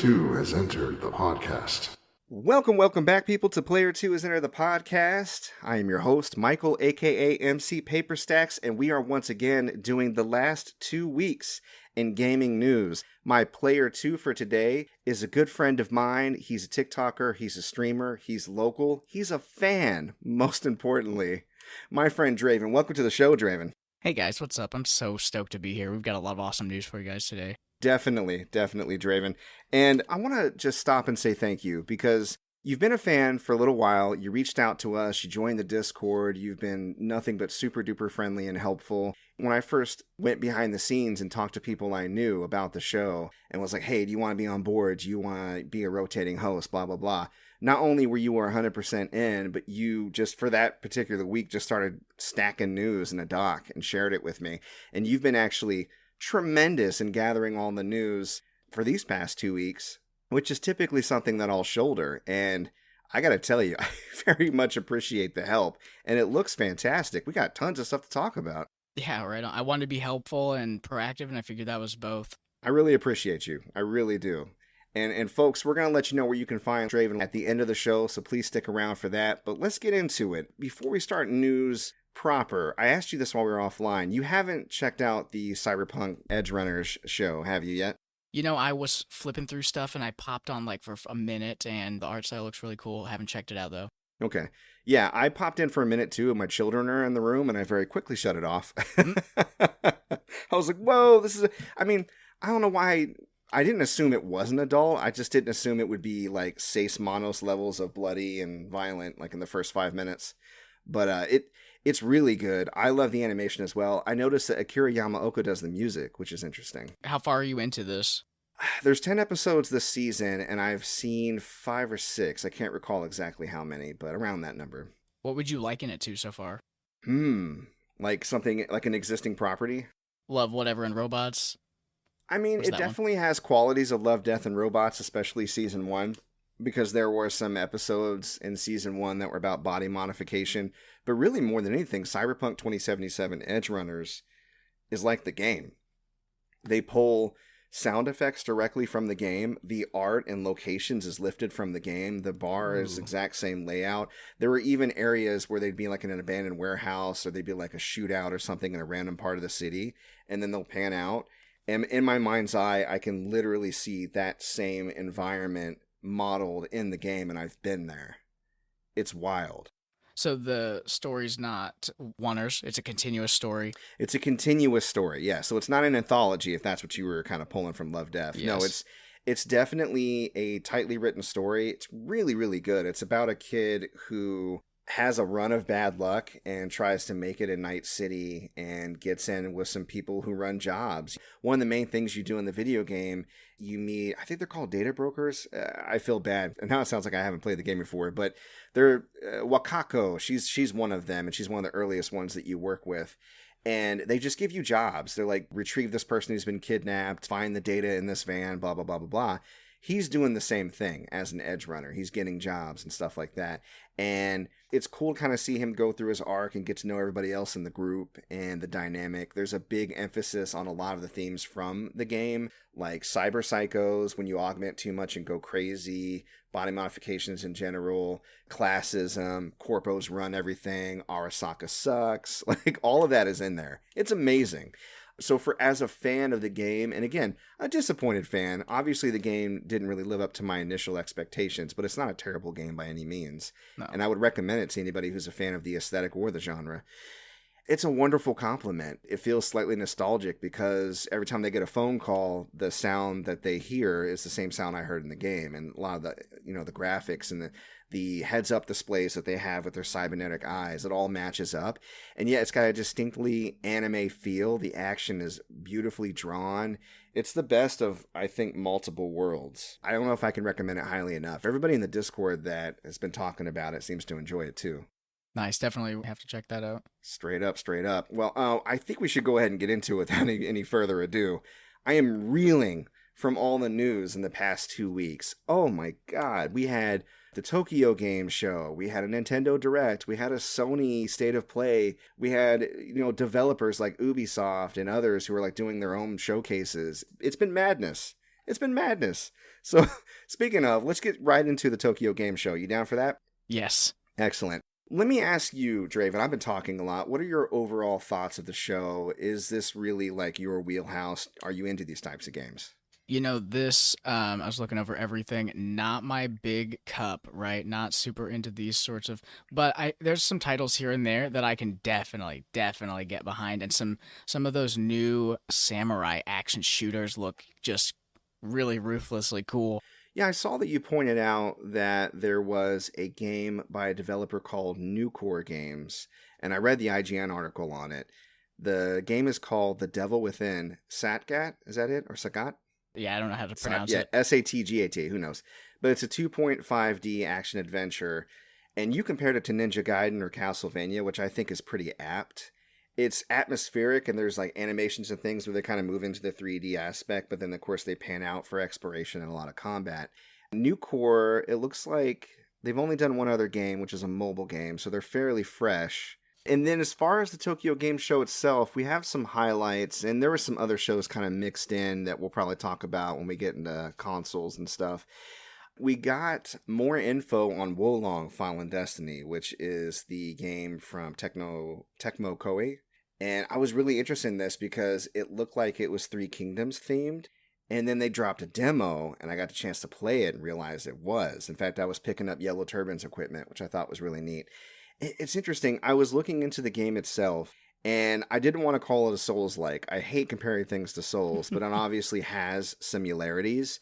2 has entered the podcast. Welcome back, people, to Player 2 has entered the podcast. I am your host, Michael, aka MC Paperstacks, and we are once again doing the last 2 weeks in gaming news. My Player 2 for today is a good friend of mine. He's a TikToker, he's a streamer, he's local, he's a fan, most importantly. My friend Dravin. Welcome to the show, Dravin. Hey guys, what's up? I'm so stoked to be here. We've got a lot of awesome news for you guys today. Definitely, Dravin. And I want to just stop and say thank you because you've been a fan for a little while. You reached out to us. You joined the Discord. You've been nothing but super duper friendly and helpful. When I first went behind the scenes and talked to people I knew about the show and was like, hey, do you want to be on board? Do you want to be a rotating host? Blah, blah, blah. Not only were you 100% in, but you just for that particular week just started stacking news in a doc and shared it with me. And you've been actually tremendous in gathering all the news for these past 2 weeks, which is typically something that I'll shoulder. And I got to tell you, I very much appreciate the help. And it looks fantastic. We got tons of stuff to talk about. Yeah, right on. I wanted to be helpful and proactive, and I figured that was both. I really appreciate you. I really do. And folks, we're going to let you know where you can find Dravin at the end of the show, so please stick around for that. But let's get into it. Before we start news proper, I asked you this while we were offline. You haven't checked out the Cyberpunk Edge Runners show, have you yet? You know, I was flipping through stuff, and I popped on for a minute, and the art style looks really cool. I haven't checked it out, though. Okay. Yeah, I popped in for a minute, too, and my children are in the room, and I very quickly shut it off. I was like, whoa, this is... I don't know why... I didn't assume it wasn't adult. I just didn't assume it would be like Seis Manos levels of bloody and violent, like in the first 5 minutes. But it's really good. I love the animation as well. I noticed that Akira Yamaoka does the music, which is interesting. How far are you into this? There's 10 episodes this season, and I've seen 5 or 6. I can't recall exactly how many, but around that number. What would you liken it to so far? Like something like an existing property? Love, Whatever, and Robots? It definitely has qualities of Love, Death, and Robots, especially Season 1, because there were some episodes in Season 1 that were about body modification. But really, more than anything, Cyberpunk 2077 Edge Runners is like the game. They pull sound effects directly from the game. The art and locations is lifted from the game. The bar is exact same layout. There were even areas where they'd be like in an abandoned warehouse, or they'd be like a shootout or something in a random part of the city, and then they'll pan out. And in my mind's eye, I can literally see that same environment modeled in the game, and I've been there. It's wild. So the story's not one-ers, it's a continuous story? It's a continuous story, yeah. So it's not an anthology, if that's what you were kind of pulling from Love, Death. Yes. No, it's definitely a tightly written story. It's really, really good. It's about a kid who has a run of bad luck and tries to make it in Night City and gets in with some people who run jobs. One of the main things you do in the video game, you meet, I think they're called data brokers. I feel bad. And now it sounds like I haven't played the game before, but they're Wakako. She's one of them, and she's one of the earliest ones that you work with. And they just give you jobs. They're like, retrieve this person who's been kidnapped, find the data in this van, blah, blah, blah, blah, blah. He's doing the same thing as an edge runner. He's getting jobs and stuff like that. And it's cool to kind of see him go through his arc and get to know everybody else in the group and the dynamic. There's a big emphasis on a lot of the themes from the game, like cyber psychos, when you augment too much and go crazy, body modifications in general, classism, corpos run everything, Arasaka sucks. Like, all of that is in there. It's amazing. So as a fan of the game, and again, a disappointed fan, obviously the game didn't really live up to my initial expectations, but it's not a terrible game by any means. No. And I would recommend it to anybody who's a fan of the aesthetic or the genre. It's a wonderful compliment. It feels slightly nostalgic because every time they get a phone call, the sound that they hear is the same sound I heard in the game. And a lot of the, the graphics and the heads-up displays that they have with their cybernetic eyes, it all matches up. And yeah, it's got a distinctly anime feel. The action is beautifully drawn. It's the best of, I think, multiple worlds. I don't know if I can recommend it highly enough. Everybody in the Discord that has been talking about it seems to enjoy it too. Nice, definitely have to check that out. Straight up. Well, I think we should go ahead and get into it without any further ado. I am reeling from all the news in the past 2 weeks. Oh my God, we had the Tokyo Game Show, we had a Nintendo Direct, we had a Sony State of Play, we had, developers like Ubisoft and others who are like doing their own showcases. It's been madness. It's been madness. So speaking of, let's get right into the Tokyo Game Show. You down for that? Yes. Excellent. Let me ask you, Dravin, I've been talking a lot. What are your overall thoughts of the show? Is this really like your wheelhouse? Are you into these types of games? This, I was looking over everything, not my big cup, right? Not super into these sorts of, but there's some titles here and there that I can definitely get behind. And some of those new samurai action shooters look just really ruthlessly cool. Yeah, I saw that you pointed out that there was a game by a developer called Nucore Games, and I read the IGN article on it. The game is called The Devil Within. Satgat, is that it? Or Sagat? Yeah, I don't know how to pronounce it. Satgat, who knows? But it's a 2.5D action adventure, and you compared it to Ninja Gaiden or Castlevania, which I think is pretty apt. It's atmospheric, and there's like animations and things where they kind of move into the 3D aspect, but then of course they pan out for exploration and a lot of combat. Nucore, it looks like they've only done one other game, which is a mobile game, so they're fairly fresh. And then as far as the Tokyo Game Show itself, we have some highlights, and there were some other shows kind of mixed in that we'll probably talk about when we get into consoles and stuff. We got more info on Wolong Fallen Destiny, which is the game from Tecmo Koei. And I was really interested in this because it looked like it was Three Kingdoms themed. And then they dropped a demo, and I got the chance to play it and realized it was. In fact, I was picking up Yellow Turbin's equipment, which I thought was really neat. It's interesting. I was looking into the game itself, and I didn't want to call it a Souls-like. I hate comparing things to Souls, but it obviously has similarities.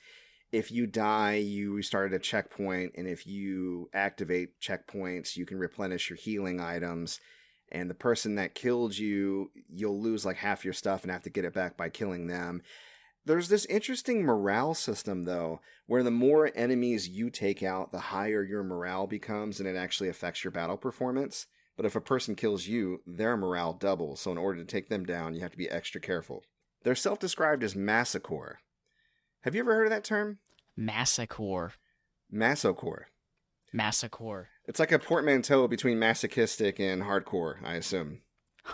If you die, you restart at a checkpoint, and if you activate checkpoints, you can replenish your healing items. And the person that killed you, you'll lose like half your stuff and have to get it back by killing them. There's this interesting morale system, though, where the more enemies you take out, the higher your morale becomes, and it actually affects your battle performance. But if a person kills you, their morale doubles, so in order to take them down, you have to be extra careful. They're self-described as masocore. Have you ever heard of that term? Masocore. Masocore. It's like a portmanteau between masochistic and hardcore, I assume.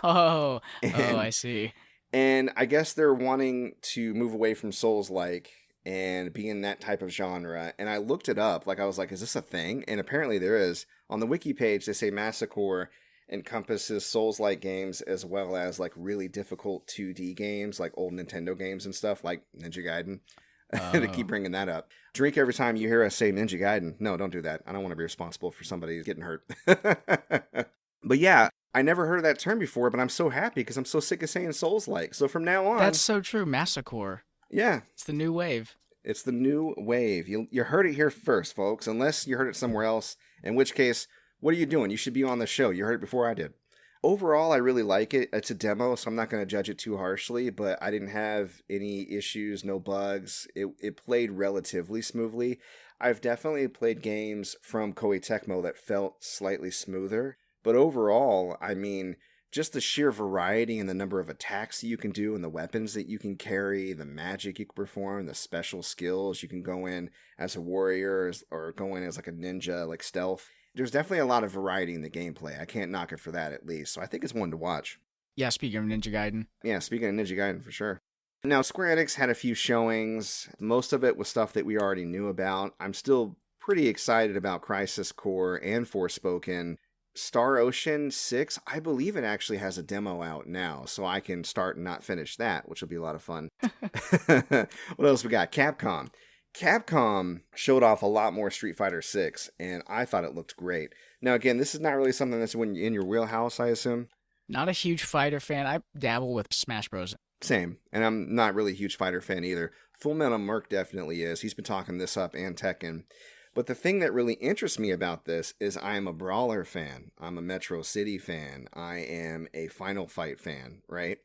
I see. And I guess they're wanting to move away from Souls-like and be in that type of genre. And I looked it up. I was like, is this a thing? And apparently there is. On the wiki page, they say Masocore encompasses Souls-like games as well as really difficult 2D games, like old Nintendo games and stuff, like Ninja Gaiden. To keep bringing that up. Drink every time you hear us say Ninja Gaiden. No, don't do that. I don't want to be responsible for somebody getting hurt. But yeah, I never heard of that term before, but I'm so happy because I'm so sick of saying Souls-like. So from now on... That's so true. Masocore. Yeah. It's the new wave. It's the new wave. You heard it here first, folks, unless you heard it somewhere else, in which case, what are you doing? You should be on the show. You heard it before I did. Overall, I really like it. It's a demo, so I'm not going to judge it too harshly, but I didn't have any issues, no bugs. It played relatively smoothly. I've definitely played games from Koei Tecmo that felt slightly smoother, but overall, I mean, just the sheer variety and the number of attacks that you can do and the weapons that you can carry, the magic you can perform, the special skills. You can go in as a warrior or go in as like a ninja, like stealth. There's definitely a lot of variety in the gameplay. I can't knock it for that, at least. So I think it's one to watch. Yeah, speaking of Ninja Gaiden. Yeah, speaking of Ninja Gaiden, for sure. Now, Square Enix had a few showings. Most of it was stuff that we already knew about. I'm still pretty excited about Crisis Core and Forspoken. Star Ocean 6, I believe it actually has a demo out now, so I can start and not finish that, which will be a lot of fun. What else we got? Capcom. Capcom showed off a lot more Street Fighter 6, and I thought it looked great. Now, again, this is not really something that's in your wheelhouse, I assume. Not a huge fighter fan. I dabble with Smash Bros. Same, and I'm not really a huge fighter fan either. Full Metal Merc definitely is. He's been talking this up and Tekken. But the thing that really interests me about this is I am a Brawler fan. I'm a Metro City fan. I am a Final Fight fan, right?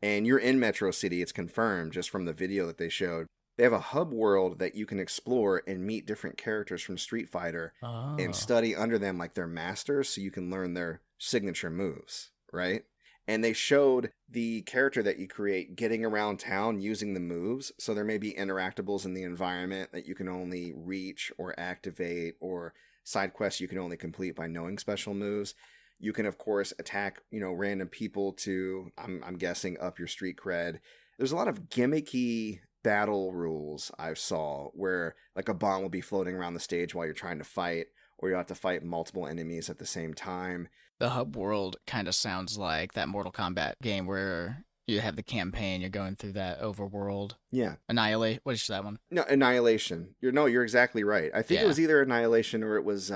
And you're in Metro City, it's confirmed just from the video that they showed. They have a hub world that you can explore and meet different characters from Street Fighter and study under them like they're masters so you can learn their signature moves, right? And they showed the character that you create getting around town using the moves. So there may be interactables in the environment that you can only reach or activate, or side quests you can only complete by knowing special moves. You can, of course, attack, random people to, I'm guessing, up your street cred. There's a lot of gimmicky battle rules I saw where like a bomb will be floating around the stage while you're trying to fight, or you'll have to fight multiple enemies at the same time. The hub world kind of sounds like that Mortal Kombat game where you have the campaign, you're going through that overworld. Yeah. Annihilate. What is that one? No, Annihilation. You're exactly right. I think it Yeah. was either Annihilation or it was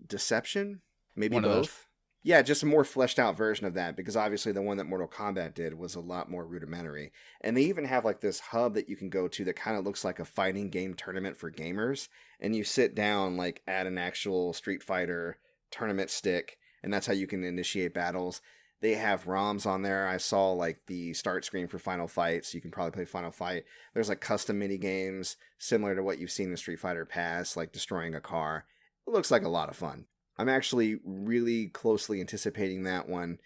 Deception. Maybe One of those. both. Yeah, just a more fleshed out version of that, because obviously the one that Mortal Kombat did was a lot more rudimentary. And they even have like this hub that you can go to that kind of looks like a fighting game tournament for gamers. And you sit down like at an actual Street Fighter tournament stick, and that's how you can initiate battles. They have ROMs on there. I saw like the start screen for Final Fight, so you can probably play Final Fight. There's like custom mini games similar to what you've seen in Street Fighter Pass, like destroying a car. It looks like a lot of fun. I'm actually really closely anticipating that one.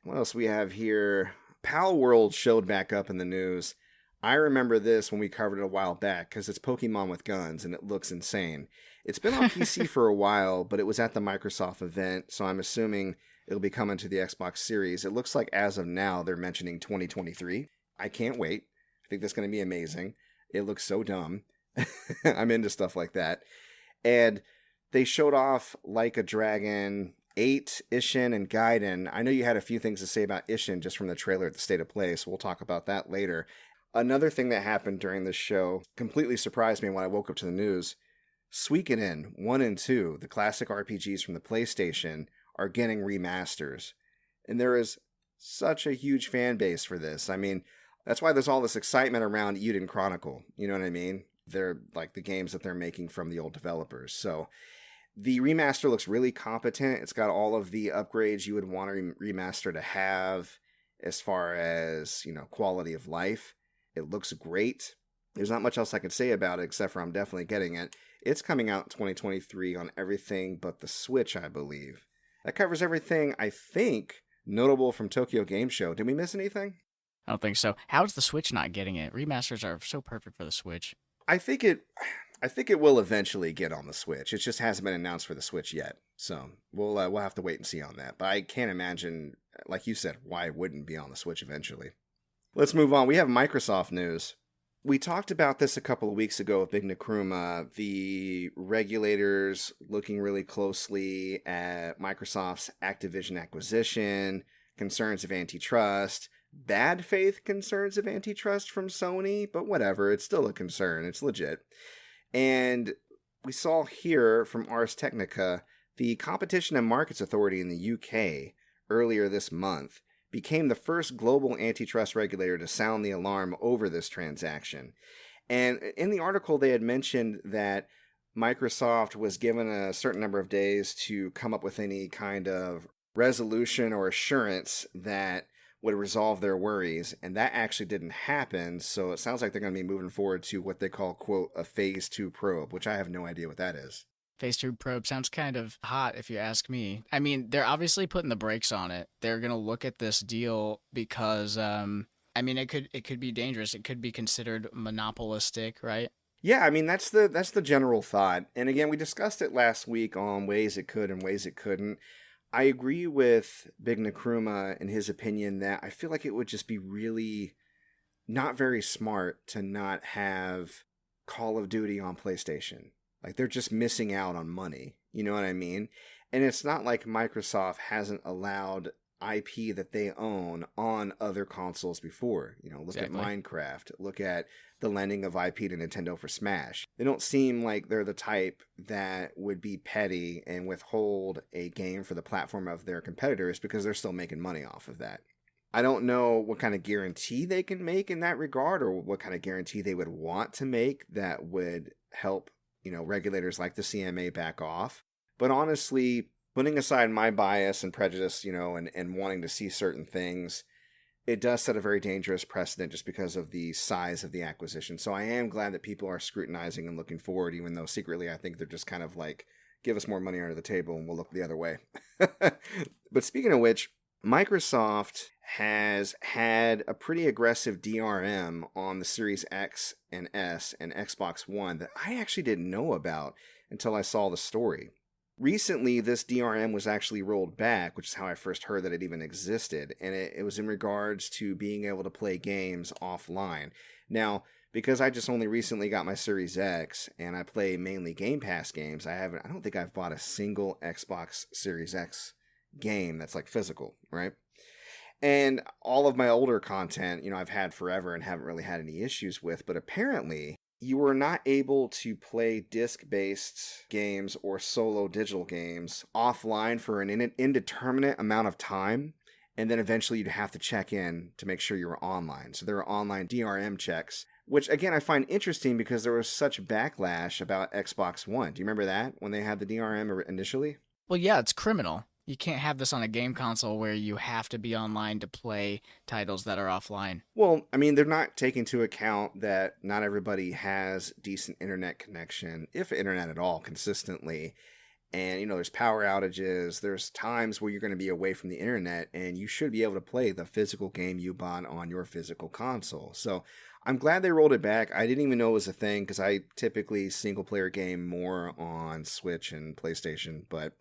What else we have here? Pal World showed back up in the news. I remember this when we covered it a while back because it's Pokemon with guns and it looks insane. It's been on PC for a while, but it was at the Microsoft event, so I'm assuming it'll be coming to the Xbox Series. It looks like as of now they're mentioning 2023. I can't wait. I think that's going to be amazing. It looks so dumb. I'm into stuff like that. And they showed off Like a Dragon 8, Ishin, and Gaiden. I know you had a few things to say about Ishin just from the trailer at the State of Play, so we'll talk about that later. Another thing that happened during this show completely surprised me when I woke up to the news. Suikoden 1 and 2, the classic RPGs from the PlayStation, are getting remasters. And there is such a huge fan base for this. I mean, that's why there's all this excitement around Eden Chronicle. You know what I mean? They're like the games that they're making from the old developers. So the remaster looks really competent. It's got all of the upgrades you would want a remaster to have as far as, quality of life. It looks great. There's not much else I can say about it except for I'm definitely getting it. It's coming out in 2023 on everything but the Switch, I believe. That covers everything, I think, notable from Tokyo Game Show. Did we miss anything? I don't think so. How's the Switch not getting it? Remasters are so perfect for the Switch. I think it will eventually get on the Switch. It just hasn't been announced for the Switch yet. So we'll have to wait and see on that. But I can't imagine, like you said, why it wouldn't be on the Switch eventually. Let's move on. We have Microsoft news. We talked about this a couple of weeks ago with Big Nakruma, the regulators looking really closely at Microsoft's Activision acquisition, concerns of antitrust, bad faith concerns of antitrust from Sony, but whatever, it's still a concern, it's legit. And we saw here from Ars Technica, the Competition and Markets Authority in the UK earlier this month became the first global antitrust regulator to sound the alarm over this transaction. And in the article, they had mentioned that Microsoft was given a certain number of days to come up with any kind of resolution or assurance that would resolve their worries, and that actually didn't happen, so it sounds like they're going to be moving forward to what they call, quote, a Phase 2 probe, which I have no idea what that is. Phase 2 probe sounds kind of hot if you ask me. I mean, they're obviously putting the brakes on it. They're going to look at this deal because, it could be dangerous. It could be considered monopolistic, right? Yeah, I mean, that's the general thought. And again, we discussed it last week on ways it could and ways it couldn't. I agree with Big Nakruma in his opinion that I feel like it would just be really not very smart to not have Call of Duty on PlayStation. Like, they're just missing out on money. You know what I mean? And it's not like Microsoft hasn't allowed IP that they own on other consoles before. Look Exactly. at Minecraft. Look at the lending of IP to Nintendo for Smash. They don't seem like they're the type that would be petty and withhold a game for the platform of their competitors because they're still making money off of that. I don't know what kind of guarantee they can make in that regard or what kind of guarantee they would want to make that would help regulators like the CMA back off. But honestly, putting aside my bias and prejudice, and wanting to see certain things, it does set a very dangerous precedent just because of the size of the acquisition. So I am glad that people are scrutinizing and looking forward, even though secretly I think they're just kind of like, give us more money under the table and we'll look the other way. But speaking of which, Microsoft has had a pretty aggressive DRM on the Series X and S and Xbox One that I actually didn't know about until I saw the story. Recently, this DRM was actually rolled back, which is how I first heard that it even existed, and it was in regards to being able to play games offline. Now, because I just only recently got my Series X and I play mainly Game Pass games, I don't think I've bought a single Xbox Series X game that's like physical, right? And all of my older content, I've had forever and haven't really had any issues with, but apparently you were not able to play disc-based games or solo digital games offline for an indeterminate amount of time, and then eventually you'd have to check in to make sure you were online. So there are online DRM checks, which again I find interesting because there was such backlash about Xbox One. Do you remember that when they had the DRM initially? Well, yeah, it's criminal. You can't have this on a game console where you have to be online to play titles that are offline. Well, I mean, they're not taking into account that not everybody has decent internet connection, if internet at all, consistently. And, there's power outages. There's times where you're going to be away from the internet, and you should be able to play the physical game you bought on your physical console. So I'm glad they rolled it back. I didn't even know it was a thing because I typically single-player game more on Switch and PlayStation, but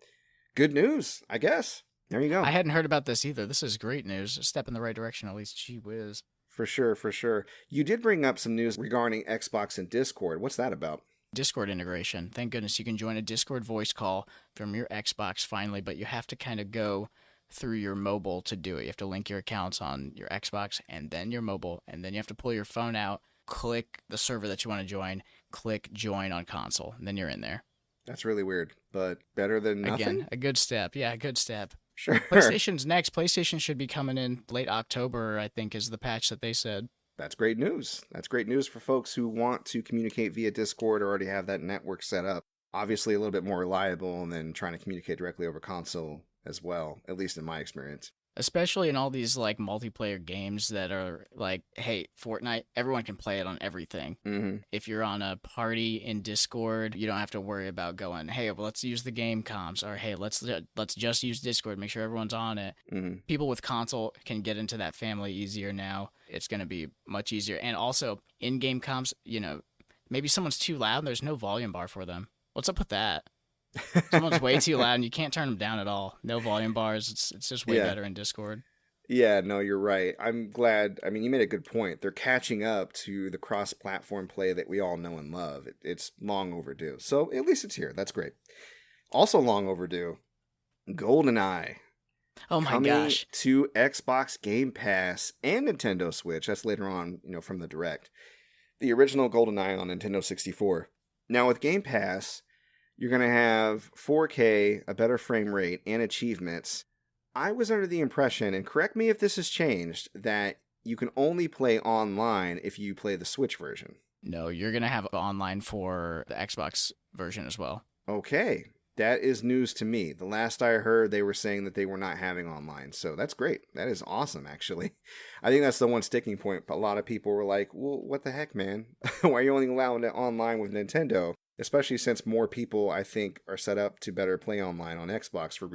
good news, I guess. There you go. I hadn't heard about this either. This is great news. A step in the right direction, at least. Gee whiz. For sure, for sure. You did bring up some news regarding Xbox and Discord. What's that about? Discord integration. Thank goodness you can join a Discord voice call from your Xbox finally, but you have to kind of go through your mobile to do it. You have to link your accounts on your Xbox and then your mobile, and then you have to pull your phone out, click the server that you want to join, click join on console, and then you're in there. That's really weird, but better than nothing? Again, a good step. Yeah, a good step. Sure. PlayStation's next. PlayStation should be coming in late October, I think, is the patch that they said. That's great news. That's great news for folks who want to communicate via Discord or already have that network set up. Obviously, a little bit more reliable than trying to communicate directly over console as well, at least in my experience. Especially in all these like multiplayer games that are like, hey, Fortnite, everyone can play it on everything. Mm-hmm. If you're on a party in Discord, you don't have to worry about going, hey, well, let's use the game comms, or hey, let's just use Discord, make sure everyone's on it. Mm-hmm. People with console can get into that family easier now. It's going to be much easier. And also, in-game comms, maybe someone's too loud and there's no volume bar for them. What's up with that? Someone's way too loud and you can't turn them down at all. No volume bars. It's just way better in Discord. Yeah, no, you're right. I'm glad. I mean, you made a good point. They're catching up to the cross-platform play that we all know and love. It's long overdue. So at least it's here. That's great. Also long overdue, Goldeneye. Oh my gosh. To Xbox Game Pass and Nintendo Switch. That's later on, from the Direct. The original Goldeneye on Nintendo 64. Now with Game Pass, you're going to have 4K, a better frame rate, and achievements. I was under the impression, and correct me if this has changed, that you can only play online if you play the Switch version. No, you're going to have online for the Xbox version as well. Okay. That is news to me. The last I heard, they were saying that they were not having online. So that's great. That is awesome, actually. I think that's the one sticking point. But a lot of people were like, well, what the heck, man? Why are you only allowing it online with Nintendo? Especially since more people, I think, are set up to better play online on Xbox for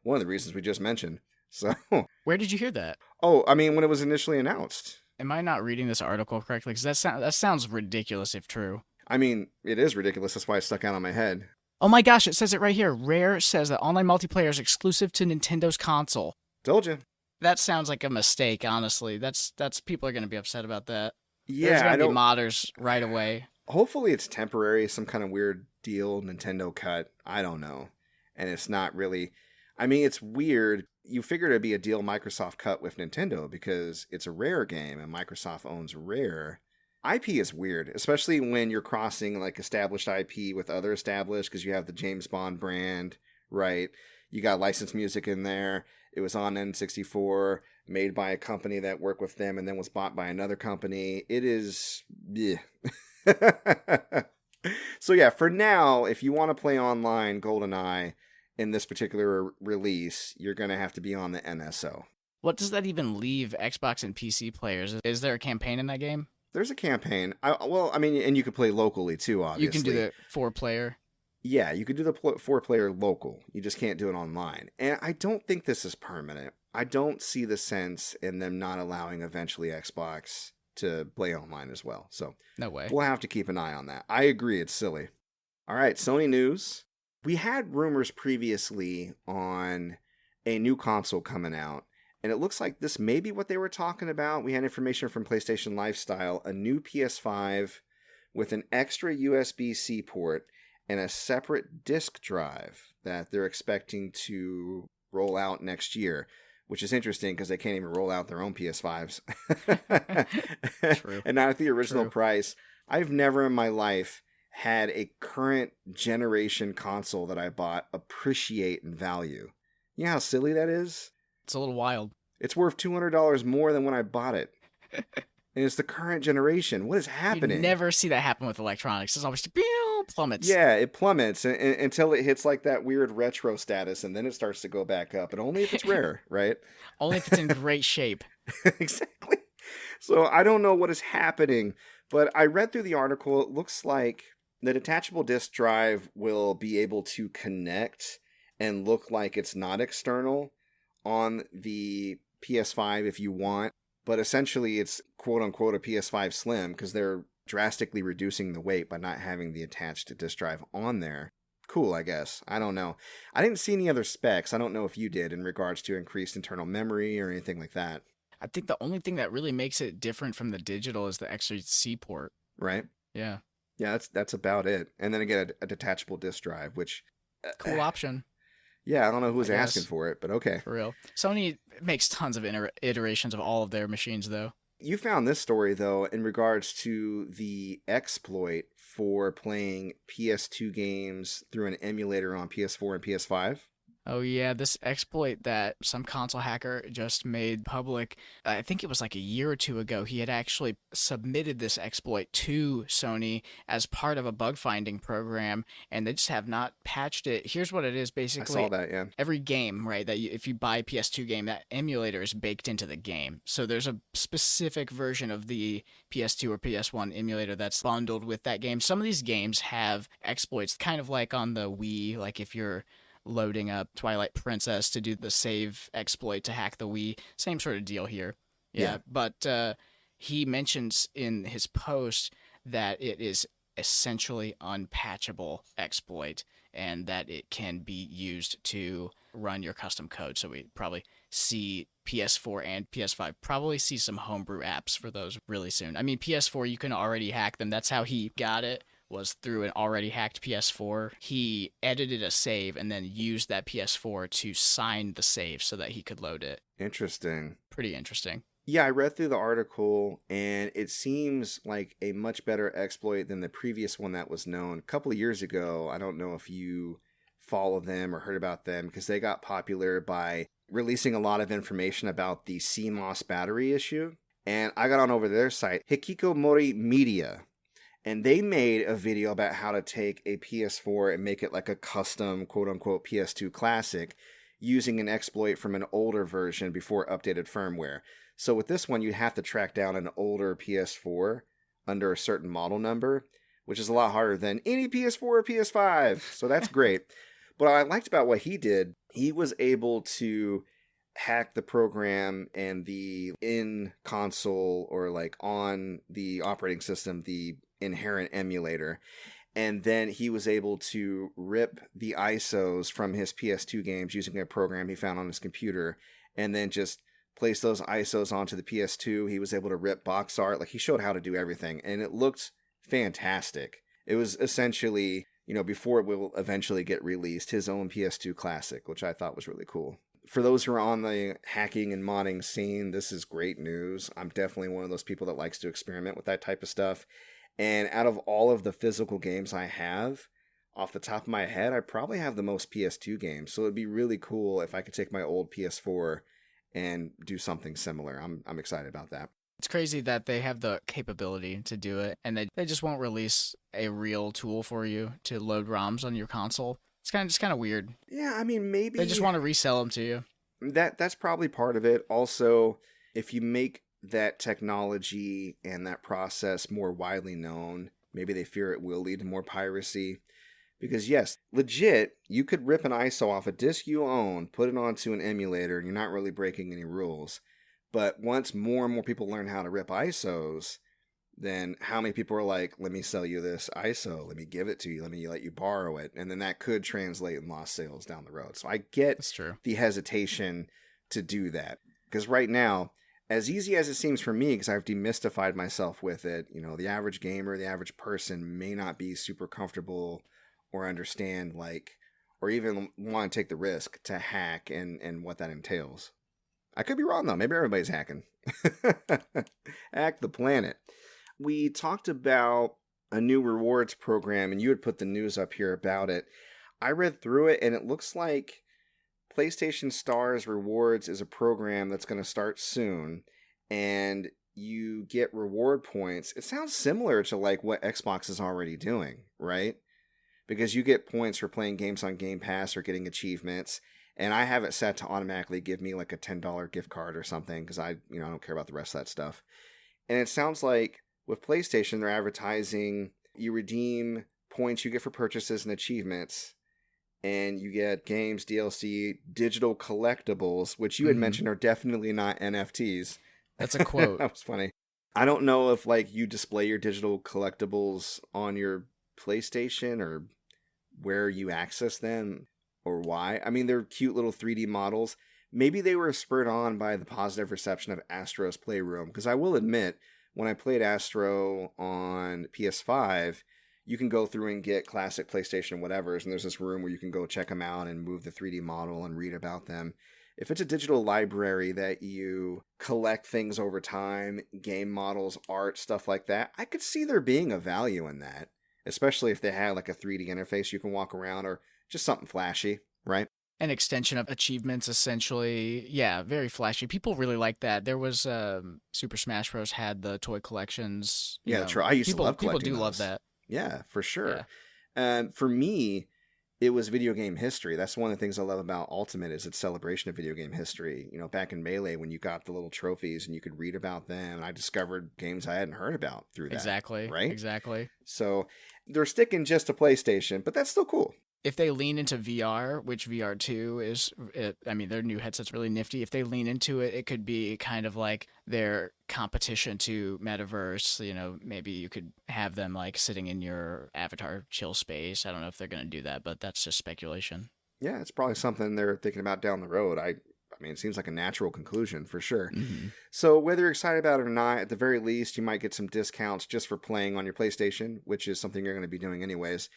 one of the reasons we just mentioned. So, where did you hear that? Oh, I mean, when it was initially announced. Am I not reading this article correctly? Because that sounds ridiculous if true. I mean, it is ridiculous. That's why it stuck out on my head. Oh my gosh, it says it right here. Rare says that online multiplayer is exclusive to Nintendo's console. Told you. That sounds like a mistake, honestly. That's people are going to be upset about that. Yeah, there's going to be modders right away. Hopefully it's temporary, some kind of weird deal Nintendo cut. I don't know. And it's not really... I mean, it's weird. You figure it'd be a deal Microsoft cut with Nintendo because it's a Rare game and Microsoft owns Rare. IP is weird, especially when you're crossing like established IP with other established because you have the James Bond brand, right? You got licensed music in there. It was on N64, made by a company that worked with them and then was bought by another company. It is... So yeah, for now, if you want to play online GoldenEye in this particular release, you're going to have to be on the NSO. What does that even leave Xbox and PC players? Is there a campaign in that game? There's a campaign. And you can play locally too, obviously. You can do the 4-player? Yeah, you can do the 4-player local. You just can't do it online. And I don't think this is permanent. I don't see the sense in them not allowing eventually Xbox to play online as well. So no way. We'll have to keep an eye on that. I agree, it's silly. All right, Sony news. We had rumors previously on a new console coming out, And it looks like this may be what they were talking about. We had information from PlayStation Lifestyle, a new PS5 with an extra USB-C port and a separate disk drive that they're expecting to roll out next year, which is interesting because they can't even roll out their own PS5s. True. And not at the original True. price. I've never in my life had a current generation console that I bought appreciate in value. You know how silly that is? It's a little wild. It's worth $200 more than when I bought it. And it's the current generation. What is happening? You never see that happen with electronics. It's always pew, plummets. Yeah, it plummets until it hits like that weird retro status, and then it starts to go back up. And only if it's rare, right? Only if it's in great shape. Exactly. So I don't know what is happening, but I read through the article. It looks like the detachable disk drive will be able to connect and look like it's not external on the PS5 if you want. But essentially, it's quote-unquote a PS5 Slim because they're drastically reducing the weight by not having the attached disk drive on there. Cool, I guess. I don't know. I didn't see any other specs. I don't know if you did in regards to increased internal memory or anything like that. I think the only thing that really makes it different from the digital is the extra C port. Right? Yeah. Yeah, that's about it. And then again, a detachable disk drive, which... Cool option. Yeah, I don't know who's I asking guess. for it, but okay. For real. Sony makes tons of iterations of all of their machines, though. You found this story, though, in regards to the exploit for playing PS2 games through an emulator on PS4 and PS5. Oh yeah, this exploit that some console hacker just made public, I think it was like a year or two ago, he had actually submitted this exploit to Sony as part of a bug finding program, and they just have not patched it. Here's what it is, basically. I saw that, yeah. Every game, right, that if you buy a PS2 game, that emulator is baked into the game. So there's a specific version of the PS2 or PS1 emulator that's bundled with that game. Some of these games have exploits, kind of like on the Wii, like if you're loading up Twilight Princess to do the save exploit to hack the Wii. Same sort of deal here. Yeah. But he mentions in his post that it is essentially unpatchable exploit and that it can be used to run your custom code. So we probably see PS4 and PS5 probably see some homebrew apps for those really soon. I mean, PS4, you can already hack them. That's how he got it, was through an already hacked PS4. He edited a save and then used that PS4 to sign the save so that he could load it. Interesting. Pretty interesting. Yeah, I read through the article, and it seems like a much better exploit than the previous one that was known. A couple of years ago, I don't know if you follow them or heard about them, because they got popular by releasing a lot of information about the CMOS battery issue. And I got on over to their site, Hikikomori Media, and they made a video about how to take a PS4 and make it like a custom, quote-unquote, PS2 classic using an exploit from an older version before updated firmware. So with this one, you have to track down an older PS4 under a certain model number, which is a lot harder than any PS4 or PS5. So that's great. But what I liked about what he did, he was able to hack the program and the in-console or like on the operating system, the inherent emulator. And then he was able to rip the ISOs from his PS2 games using a program he found on his computer and then just place those ISOs onto the PS2. He was able to rip box art. Like, he showed how to do everything, and it looked fantastic. It was essentially, you know, before it will eventually get released, his own PS2 classic, which I thought was really cool. For those who are on the hacking and modding scene, this is great news. I'm definitely one of those people that likes to experiment with that type of stuff. And out of all of the physical games I have, off the top of my head, I probably have the most PS2 games. So it'd be really cool if I could take my old PS4 and do something similar. I'm excited about that. It's crazy that they have the capability to do it, and they just won't release a real tool for you to load ROMs on your console. It's kind of weird. Yeah, I mean, maybe They just want to resell them to you. That's probably part of it. Also, if you make that technology and that process more widely known, maybe they fear it will lead to more piracy. Because yes, legit, you could rip an ISO off a disk you own, put it onto an emulator, and you're not really breaking any rules. But once more and more people learn how to rip ISOs, then how many people are like, let me sell you this ISO, let me give it to you, let you borrow it, and then that could translate in lost sales down the road. So I get That's true. the hesitation to do that. Because right now, as easy as it seems for me, because I've demystified myself with it, the average gamer, the average person may not be super comfortable or understand, or even want to take the risk to hack and what that entails. I could be wrong, though. Maybe everybody's hacking. Hack the planet. We talked about a new rewards program, and you had put the news up here about it. I read through it, and it looks like PlayStation Stars Rewards is a program that's going to start soon, and you get reward points. It sounds similar to what Xbox is already doing, right? Because you get points for playing games on Game Pass or getting achievements, and I have it set to automatically give me a $10 gift card or something because I don't care about the rest of that stuff. And it sounds like with PlayStation, they're advertising you redeem points you get for purchases and achievements, and you get games, DLC, digital collectibles, which you had mentioned are definitely not NFTs. That's a quote. That was funny. I don't know if you display your digital collectibles on your PlayStation or where you access them or why. I mean, they're cute little 3D models. Maybe they were spurred on by the positive reception of Astro's Playroom, because I will admit, when I played Astro on PS5, you can go through and get classic PlayStation whatevers, and there's this room where you can go check them out and move the 3D model and read about them. If it's a digital library that you collect things over time, game models, art, stuff like that, I could see there being a value in that, especially if they had a 3D interface you can walk around or just something flashy, right? An extension of achievements, essentially. Yeah, very flashy. People really like that. There was Super Smash Bros. Had the toy collections. Yeah, true. I used to love collecting People do those. love that. Yeah, for sure. Yeah. And for me, it was video game history. That's one of the things I love about Ultimate is its celebration of video game history. Back in Melee, when you got the little trophies and you could read about them, I discovered games I hadn't heard about through that. Exactly. Right? Exactly. So they're sticking just to PlayStation, but that's still cool. If they lean into VR, which VR2 is, their new headset's really nifty. If they lean into it, it could be kind of like their competition to Metaverse. Maybe you could have them sitting in your avatar chill space. I don't know if they're going to do that, but that's just speculation. Yeah, it's probably something they're thinking about down the road. I mean, it seems like a natural conclusion for sure. Mm-hmm. So whether you're excited about it or not, at the very least, you might get some discounts just for playing on your PlayStation, which is something you're going to be doing anyways.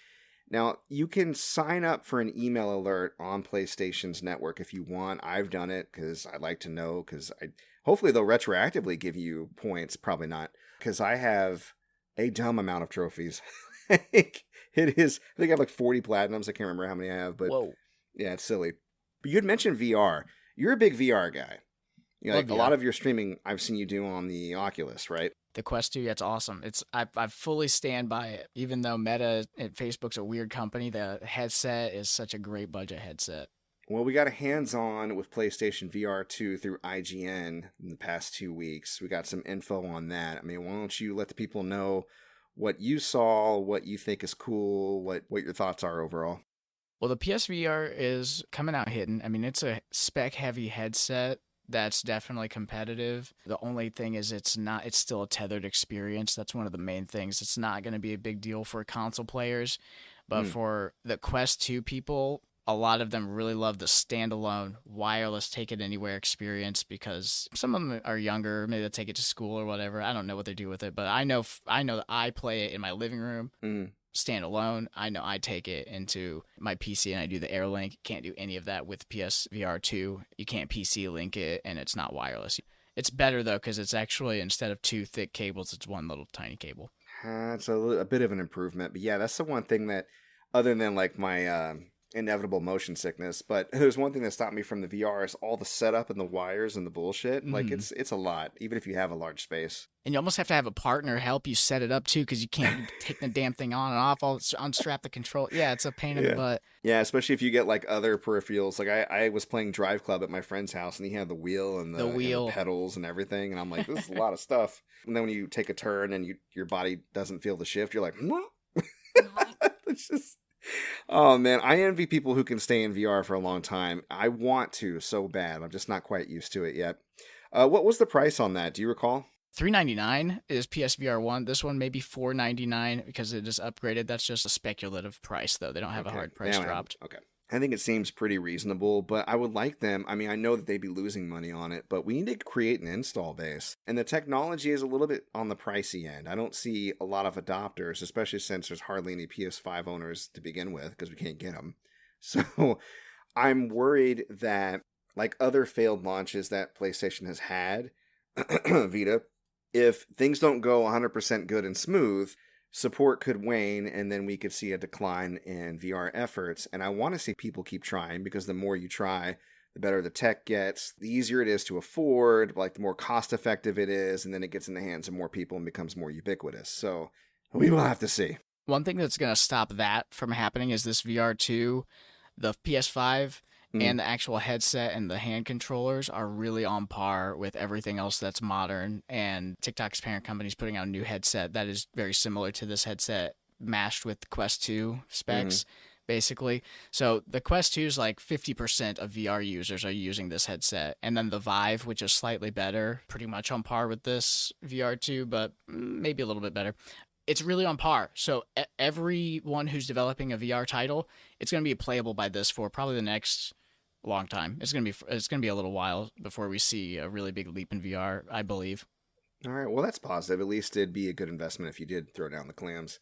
Now, you can sign up for an email alert on PlayStation's network if you want. I've done it because I'd like to know, because hopefully they'll retroactively give you points. Probably not, because I have a dumb amount of trophies. It is, I think I have 40 platinums. I can't remember how many I have, but Whoa. Yeah, it's silly. But you had mentioned VR. You're a big VR guy. A lot of your streaming I've seen you do on the Oculus, right? The Quest 2, it's awesome. I fully stand by it. Even though Meta and Facebook's a weird company, the headset is such a great budget headset. Well, we got a hands-on with PlayStation VR 2 through IGN in the past 2 weeks. We got some info on that. I mean, why don't you let the people know what you saw, what you think is cool, what your thoughts are overall? Well, the PSVR is coming out hitting. I mean, it's a spec-heavy headset. That's definitely competitive. The only thing is it's still a tethered experience. That's one of the main things. It's not going to be a big deal for console players, but for the Quest 2 people, a lot of them really love the standalone wireless take it anywhere experience, because some of them are younger, maybe they'll take it to school or whatever. I don't know what they do with it, but I know that I play it in my living room. Standalone. I know I take it into my PC and I do the Air Link. Can't do any of that with PSVR 2. You can't PC link it, and it's not wireless. It's better though, because it's actually, instead of 2 thick cables, it's one little tiny cable. It's a bit of an improvement, but yeah, that's the one thing that, other than my inevitable motion sickness, but there's one thing that stopped me from the VR is all the setup and the wires and the bullshit. It's a lot, even if you have a large space. And you almost have to have a partner help you set it up too, because you can't take the damn thing on and off. Unstrap the control. Yeah, it's a pain in the butt. Yeah, especially if you get other peripherals. I was playing Drive Club at my friend's house, and he had the wheel and the pedals and everything, and I'm like, this is a lot of stuff. And then when you take a turn and your body doesn't feel the shift, you're like, what? It's just... Oh man, I envy people who can stay in VR for a long time. I want to so bad. I'm just not quite used to it yet. What was the price on that? Do you recall? $399 is PSVR 1. This one may be $499 because it is upgraded. That's just a speculative price, though. They don't have a hard price dropped. Okay. I think it seems pretty reasonable, but I would like them. I mean, I know that they'd be losing money on it, but we need to create an install base. And the technology is a little bit on the pricey end. I don't see a lot of adopters, especially since there's hardly any PS5 owners to begin with because we can't get them. So I'm worried that, like other failed launches that PlayStation has had, Vita, if things don't go 100% good and smooth, support could wane, and then we could see a decline in VR efforts. And I want to see people keep trying, because the more you try, the better the tech gets, the easier it is to afford, like the more cost effective it is, and then it gets in the hands of more people and becomes more ubiquitous. So we will have to see. One thing that's going to stop that from happening is this VR2, the PS5, and the actual headset and the hand controllers are really on par with everything else that's modern. And TikTok's parent company is putting out a new headset that is very similar to this headset, mashed with the Quest 2 specs, basically. So the Quest 2 is like 50% of VR users are using this headset. And then the Vive, which is slightly better, pretty much on par with this VR2, but maybe a little bit better. It's really on par. So everyone who's developing a VR title, it's going to be playable by this for probably the next long time. It's gonna be a little while before we see a really big leap in VR, I believe. All right, well, that's positive. At least it'd be a good investment if you did throw down the clams.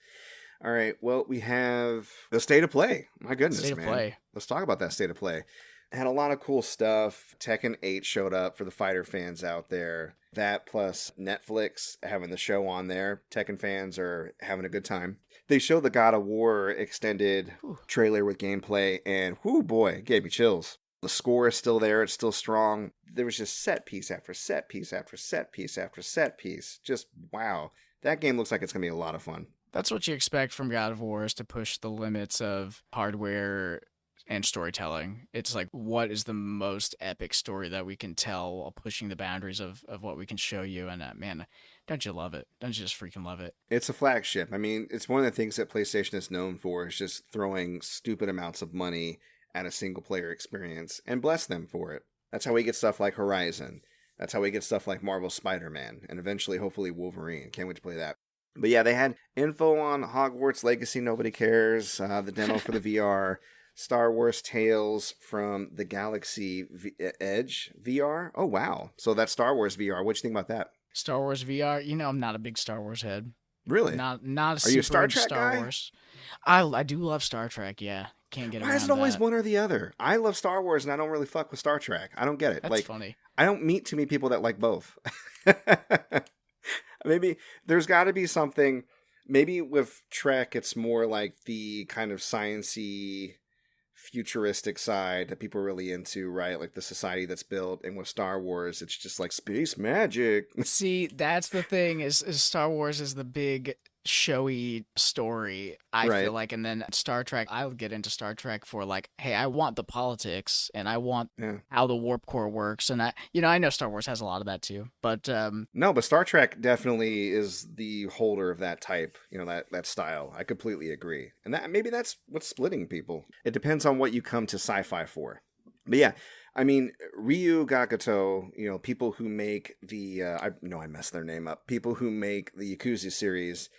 All right, well, we have the state of play. My goodness, State of play. Let's talk about that state of play. It had a lot of cool stuff. Tekken 8 showed up for the fighter fans out there. That plus Netflix having the show on there. Tekken fans are having a good time. They showed the God of War extended trailer with gameplay, and whoo boy, it gave me chills. The score is still there. It's still strong. There was just set piece after set piece after set piece after set piece. Just wow. That game looks like it's going to be a lot of fun. That's what you expect from God of War, is to push the limits of hardware and storytelling. It's like, what is the most epic story that we can tell while pushing the boundaries of what we can show you? And man, don't you love it? Don't you just freaking love it? It's a flagship. I mean, it's one of the things that PlayStation is known for, is just throwing stupid amounts of money at a single player experience, and bless them for it. That's how we get stuff like Horizon. That's how we get stuff like Marvel's Spider-Man, and eventually, hopefully, Wolverine. Can't wait to play that. But yeah, they had info on Hogwarts Legacy, nobody cares, the demo for the VR, Star Wars Tales from the Galaxy Edge VR. Oh, wow. So that's Star Wars VR. What do you think about that? Star Wars VR, I'm not a big Star Wars head. Really? Not a Are you a super Star Trek Star guy? Wars. I do love Star Trek, yeah. Can't get around Why is it always that. one or the other? I love Star Wars and I don't really fuck with Star Trek. I don't get it. That's funny. I don't meet too many people that like both. Maybe there's got to be something. Maybe with Trek, it's more like the kind of science-y, futuristic side that people are really into, right? Like the society that's built. And with Star Wars, it's just like space magic. See, that's the thing, is Star Wars is the big showy story, I feel like. And then Star Trek, I'll get into Star Trek for like, hey, I want the politics and I want how the warp core works. And I know Star Wars has a lot of that too, but no, but Star Trek definitely is the holder of that type, that style. I completely agree. And that maybe that's what's splitting people. It depends on what you come to sci-fi for. But yeah, I mean, Ryu Gakuto, people who make the, I messed their name up, people who make the Yakuza series,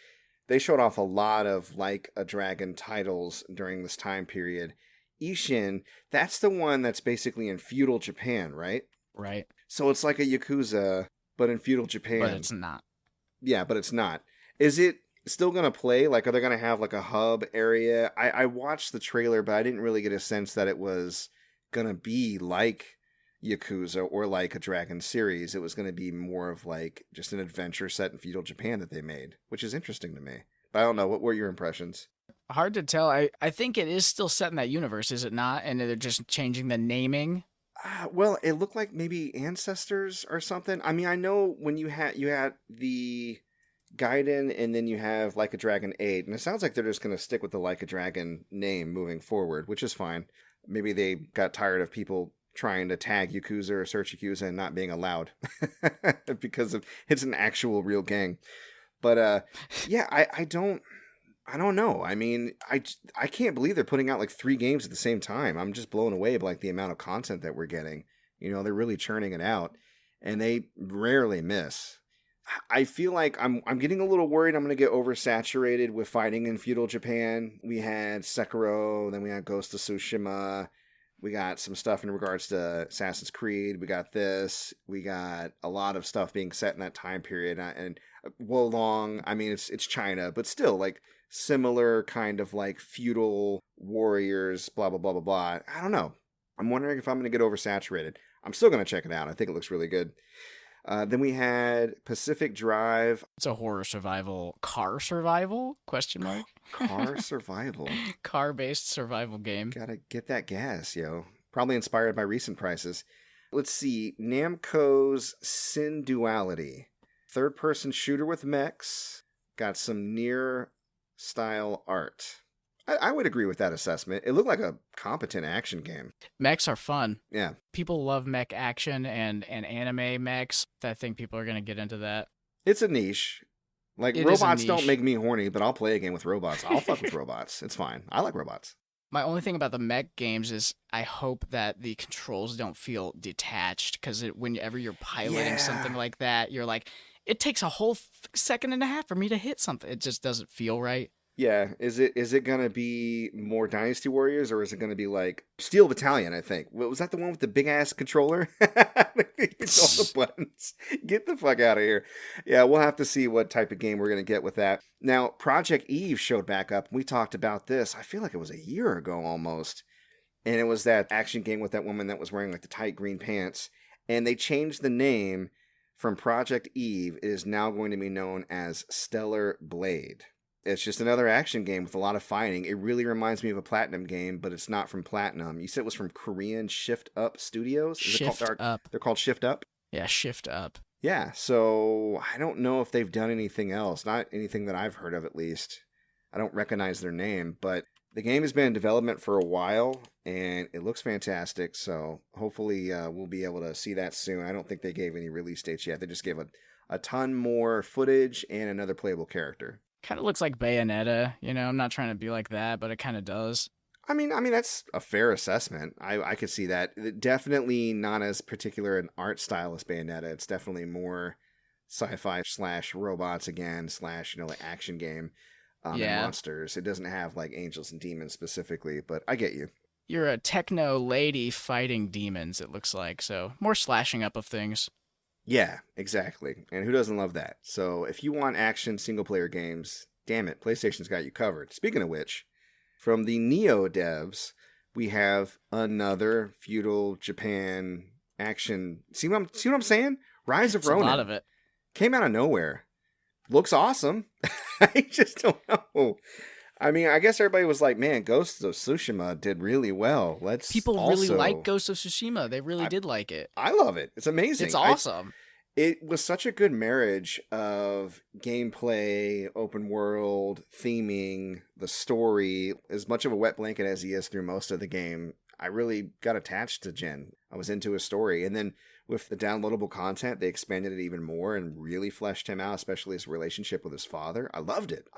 they showed off a lot of Like a Dragon titles during this time period. Ishin, that's the one that's basically in feudal Japan, right? Right. So it's like a Yakuza, but in feudal Japan. But it's not. Yeah, but it's not. Is it still going to play? Like, are they going to have like a hub area? I watched the trailer, but I didn't really get a sense that it was going to be like Yakuza or Like a Dragon series. It was going to be more of like just an adventure set in feudal Japan that they made, which is interesting to me. But I don't know. What were your impressions? Hard to tell. I think it is still set in that universe, is it not? And they're just changing the naming. Well, it looked like maybe Ancestors or something. I mean, I know when you had the Gaiden and then you have Like a Dragon 8, and it sounds like they're just going to stick with the Like a Dragon name moving forward, which is fine. Maybe they got tired of people trying to tag Yakuza or search Yakuza and not being allowed because it's an actual real gang. But yeah, I don't know. I mean, I can't believe they're putting out like 3 games at the same time. I'm just blown away by like the amount of content that we're getting. They're really churning it out, and they rarely miss. I feel like I'm getting a little worried I'm going to get oversaturated with fighting in feudal Japan. We had Sekiro, then we had Ghost of Tsushima. We got some stuff in regards to Assassin's Creed. We got this. We got a lot of stuff being set in that time period. And Wolong, I mean, it's China, but still, like, similar kind of, like, feudal warriors, blah, blah, blah, blah, blah. I don't know. I'm wondering if I'm going to get oversaturated. I'm still going to check it out. I think it looks really good. Then we had Pacific Drive. It's a horror survival, car survival? Question mark. Car survival. Car-based survival game. Gotta get that gas, yo. Probably inspired by recent prices. Let's see. Namco's Sin Duality. Third-person shooter with mechs. Got some near-style art. I would agree with that assessment. It looked like a competent action game. Mechs are fun. Yeah. People love mech action and anime mechs. I think people are going to get into that. It's a niche. Like, robots don't make me horny, but I'll play a game with robots. I'll fuck with robots. It's fine. I like robots. My only thing about the mech games is I hope that the controls don't feel detached, because whenever you're piloting something like that, you're like, it takes a whole second and a half for me to hit something. It just doesn't feel right. Yeah, is it gonna be more Dynasty Warriors, or is it gonna be like Steel Battalion? I think was that the one with the big ass controller? It's all the buttons. Get the fuck out of here. Yeah, we'll have to see what type of game we're gonna get with that. Now, Project Eve showed back up. We talked about this. I feel like it was a year ago almost, and it was that action game with that woman that was wearing like the tight green pants, and they changed the name from Project Eve. It is now going to be known as Stellar Blade. It's just another action game with a lot of fighting. It really reminds me of a Platinum game, but it's not from Platinum. You said it was from Korean Shift Up Studios? Up. They're called Shift Up? Yeah, Shift Up. Yeah, so I don't know if they've done anything else. Not anything that I've heard of, at least. I don't recognize their name, but the game has been in development for a while, and it looks fantastic, so hopefully we'll be able to see that soon. I don't think they gave any release dates yet. They just gave a ton more footage and another playable character. Kind of looks like Bayonetta, you know. I'm not trying to be like that, but it kind of does. I mean that's a fair assessment. I could see that. Definitely not as particular an art style as Bayonetta. It's definitely more sci-fi / robots again / like action game and monsters. It doesn't have like angels and demons specifically, but I get you. You're a techno lady fighting demons, it looks like. So more slashing up of things. Yeah, exactly. And who doesn't love that? So if you want action single-player games, damn it, PlayStation's got you covered. Speaking of which, from the Neo devs, we have another feudal Japan action. See what I'm saying? Rise of Ronin. A lot of it. Came out of nowhere. Looks awesome. I just don't know. I mean, I guess everybody was like, man, Ghost of Tsushima did really well. People really like Ghost of Tsushima. They really did like it. I love it. It's amazing. It's awesome. It was such a good marriage of gameplay, open world, theming, the story. As much of a wet blanket as he is through most of the game, I really got attached to Jin. I was into his story. And then with the downloadable content, they expanded it even more and really fleshed him out, especially his relationship with his father. I loved it.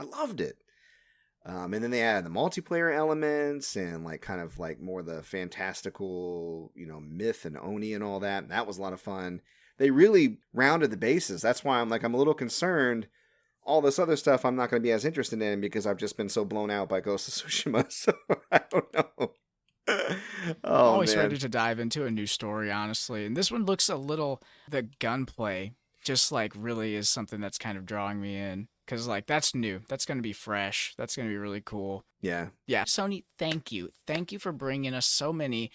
And then they added the multiplayer elements and like kind of like more the fantastical, myth and Oni and all that. And that was a lot of fun. They really rounded the bases. That's why I'm a little concerned. All this other stuff I'm not going to be as interested in because I've just been so blown out by Ghost of Tsushima. So I don't know. I'm always ready to dive into a new story, honestly. And this one looks the gunplay just like really is something that's kind of drawing me in. Because, that's new. That's going to be fresh. That's going to be really cool. Yeah. Yeah. Sony, thank you. Thank you for bringing us so many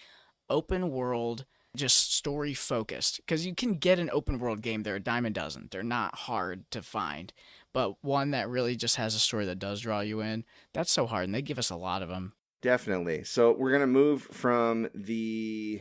open world, just story focused. Because you can get an open world game. They're a dime a dozen. They're not hard to find. But one that really just has a story that does draw you in, that's so hard. And they give us a lot of them. Definitely. So we're going to move from the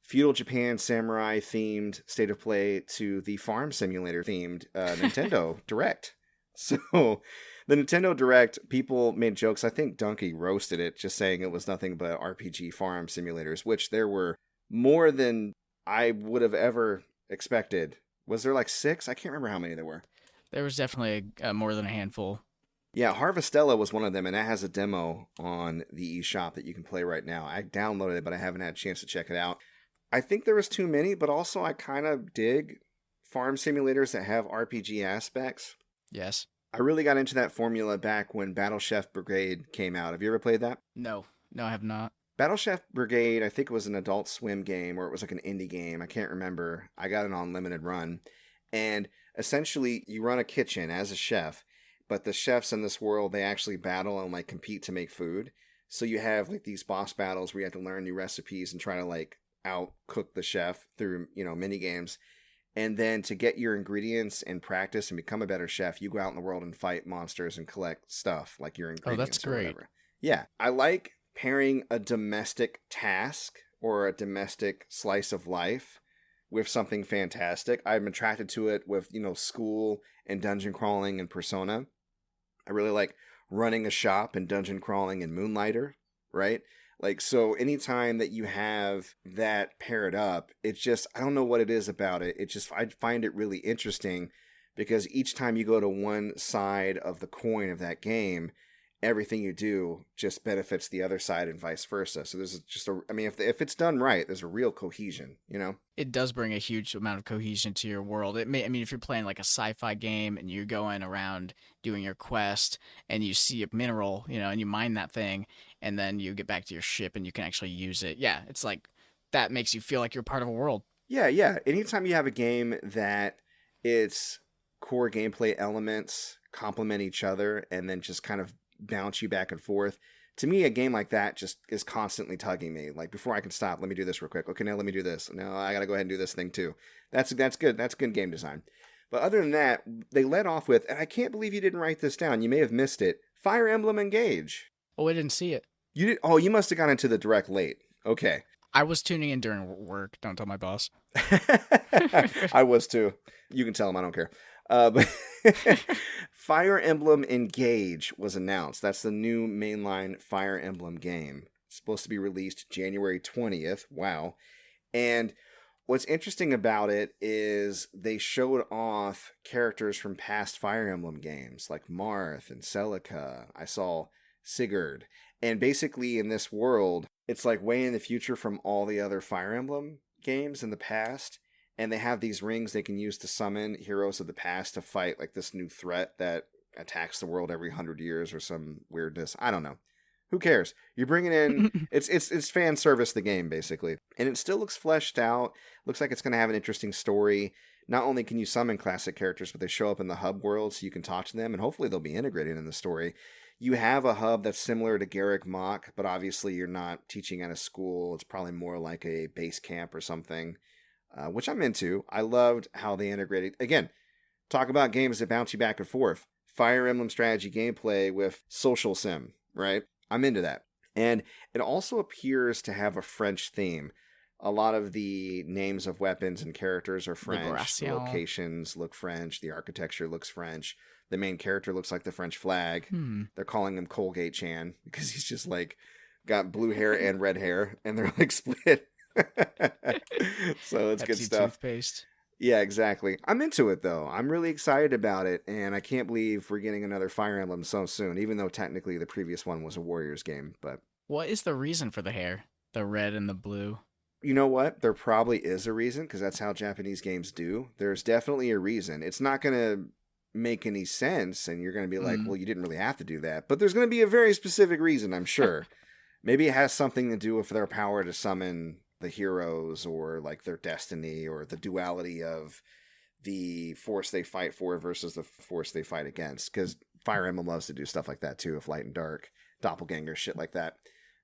feudal Japan samurai themed state of play to the farm simulator themed Nintendo Direct. So, the Nintendo Direct, people made jokes. I think Donkey roasted it, just saying it was nothing but RPG farm simulators, which there were more than I would have ever expected. Was there 6? I can't remember how many there were. There was definitely more than a handful. Yeah, Harvestella was one of them, and that has a demo on the eShop that you can play right now. I downloaded it, but I haven't had a chance to check it out. I think there was too many, but also I kind of dig farm simulators that have RPG aspects. Yes. I really got into that formula back when Battle Chef Brigade came out. Have you ever played that? No, I have not. Battle Chef Brigade, I think it was an Adult Swim game, or it was like an indie game. I can't remember. I got it on limited run. And essentially, you run a kitchen as a chef, but the chefs in this world, they actually battle and like compete to make food. So you have like these boss battles where you have to learn new recipes and try to like out cook the chef through, mini games. And then to get your ingredients and practice and become a better chef, you go out in the world and fight monsters and collect stuff like your ingredients. Oh, that's or great. Whatever. Yeah. I like pairing a domestic task or a domestic slice of life with something fantastic. I'm attracted to it with, school and dungeon crawling and Persona. I really like running a shop and dungeon crawling and Moonlighter, right? Like, so anytime that you have that paired up, it's just, I don't know what it is about it. I find it really interesting because each time you go to one side of the coin of that game, everything you do just benefits the other side and vice versa. So there's just if it's done right, there's a real cohesion, It does bring a huge amount of cohesion to your world. If you're playing like a sci-fi game and you're going around doing your quest and you see a mineral, and you mine that thing and then you get back to your ship and you can actually use it. Yeah, it's like that makes you feel like you're part of a world. Yeah. Anytime you have a game that its core gameplay elements complement each other and then just kind of bounce you back and forth. To me, a game like that just is constantly tugging me. Like, before I can stop, let me do this real quick. Okay, now let me do this. Now I got to go ahead and do this thing too. That's good. That's good game design. But other than that, they led off with, and I can't believe you didn't write this down. You may have missed it. Fire Emblem Engage. Oh, I didn't see it. You did? Oh, you must have gone into the direct late. Okay. I was tuning in during work. Don't tell my boss. I was too. You can tell him I don't care. But Fire Emblem Engage was announced. That's the new mainline Fire Emblem game. It's supposed to be released January 20th. Wow. And what's interesting about it is they showed off characters from past Fire Emblem games like Marth and Celica. I saw Sigurd. And basically in this world, it's like way in the future from all the other Fire Emblem games in the past. And they have these rings they can use to summon heroes of the past to fight like this new threat that attacks the world every 100 years or some weirdness. I don't know. Who cares? You're bringing in it's fan service, the game basically, and it still looks fleshed out. Looks like it's going to have an interesting story. Not only can you summon classic characters, but they show up in the hub world, so you can talk to them, and hopefully they'll be integrated in the story. You have a hub that's similar to Garrick Mach, but obviously you're not teaching at a school. It's probably more like a base camp or something. Which I'm into. I loved how they integrated. Again, talk about games that bounce you back and forth. Fire Emblem strategy gameplay with social sim, right? I'm into that. And it also appears to have a French theme. A lot of the names of weapons and characters are French. The locations look French. The architecture looks French. The main character looks like the French flag. They're calling him Colgate Chan because he's just like got blue hair and red hair, and they're like split. So it's Pepsi good stuff. Toothpaste. Yeah, exactly. I'm into it though. I'm really excited about it, and I can't believe we're getting another Fire Emblem so soon, even though technically the previous one was a Warriors game. But what is the reason for the hair? The red and the blue? You know what? There probably is a reason, because that's how Japanese games do. There's definitely a reason. It's not going to make any sense, and you're going to be like, well, you didn't really have to do that. But there's going to be a very specific reason, I'm sure. Maybe it has something to do with their power to summon the heroes, or like their destiny, or the duality of the force they fight for versus the force they fight against. Because Fire Emblem loves to do stuff like that too, with light and dark, doppelganger, shit like that.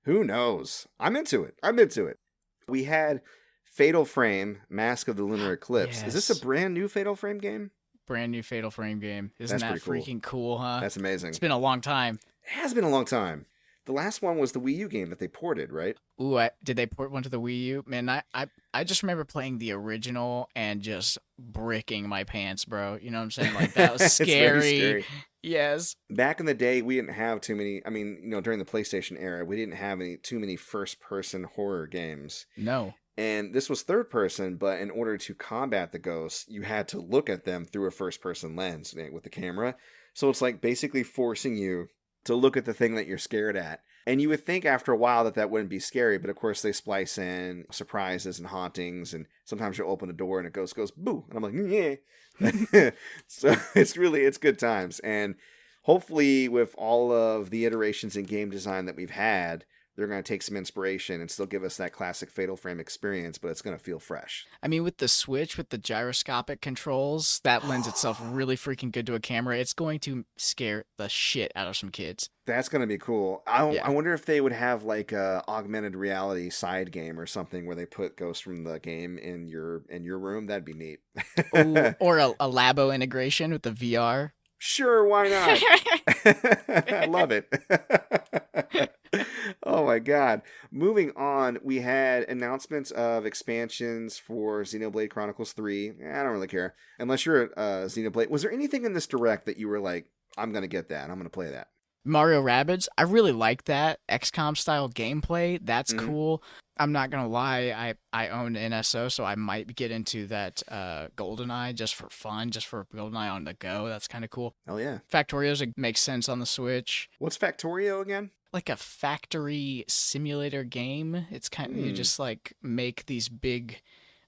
Who knows? I'm into it. We had Fatal Frame, Mask of the Lunar Eclipse. Yes. Is this a brand new Fatal Frame game? Brand new Fatal Frame game. Isn't That's that freaking cool, huh? That's amazing. It's been a long time. It has been a long time. The last one was the Wii U game that they ported, right? Ooh, did they port one to the Wii U? Man, I just remember playing the original and just bricking my pants, bro. You know what I'm saying? Like, that was scary. It's very scary. Yes. Back in the day, we didn't have too many. I mean, during the PlayStation era, we didn't have too many first-person horror games. No. And this was third-person, but in order to combat the ghosts, you had to look at them through a first-person lens with the camera. So it's like basically forcing you to look at the thing that you're scared at. And you would think after a while that wouldn't be scary, but of course they splice in surprises and hauntings, and sometimes you'll open a door and it goes boo, and I'm like, yeah. So it's good times, and hopefully with all of the iterations in game design that we've had, they're going to take some inspiration and still give us that classic Fatal Frame experience, but it's going to feel fresh. I mean, with the Switch, with the gyroscopic controls, that lends itself really freaking good to a camera. It's going to scare the shit out of some kids. That's going to be cool. I wonder if they would have like a augmented reality side game or something where they put ghosts from the game in your room. That'd be neat. Ooh, or a Labo integration with the VR. Sure, why not? I love it. Oh my god. Moving on, we had announcements of expansions for Xenoblade Chronicles 3. I don't really care. Unless you're a Xenoblade. Was there anything in this direct that you were like, I'm going to get that, I'm going to play that? Mario Rabbids, I really like that XCOM style gameplay. That's cool. I'm not gonna lie, I own NSO, so I might get into that Goldeneye just for fun, just for Goldeneye on the go. That's kind of cool. Oh yeah. Factorio's makes sense on the Switch. What's Factorio again? Like a factory simulator game. It's kind of you just like make these big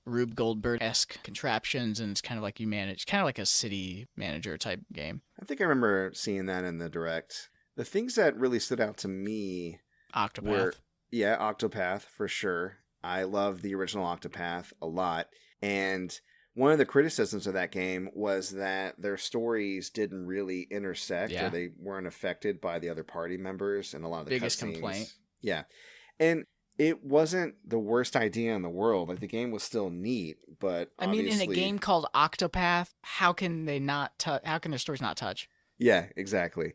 Rube Goldberg-esque contraptions, and it's kind of like you manage, kind of like a city manager type game. I think I remember seeing that in the direct. The things that really stood out to me Octopath. Octopath, for sure. I love the original Octopath a lot. And one of the criticisms of that game was that their stories didn't really intersect, or they weren't affected by the other party members and a lot of the biggest cutscenes. Complaint. Yeah. And it wasn't the worst idea in the world. Like, the game was still neat, but I mean, in a game called Octopath, how can their stories not touch? Yeah, exactly.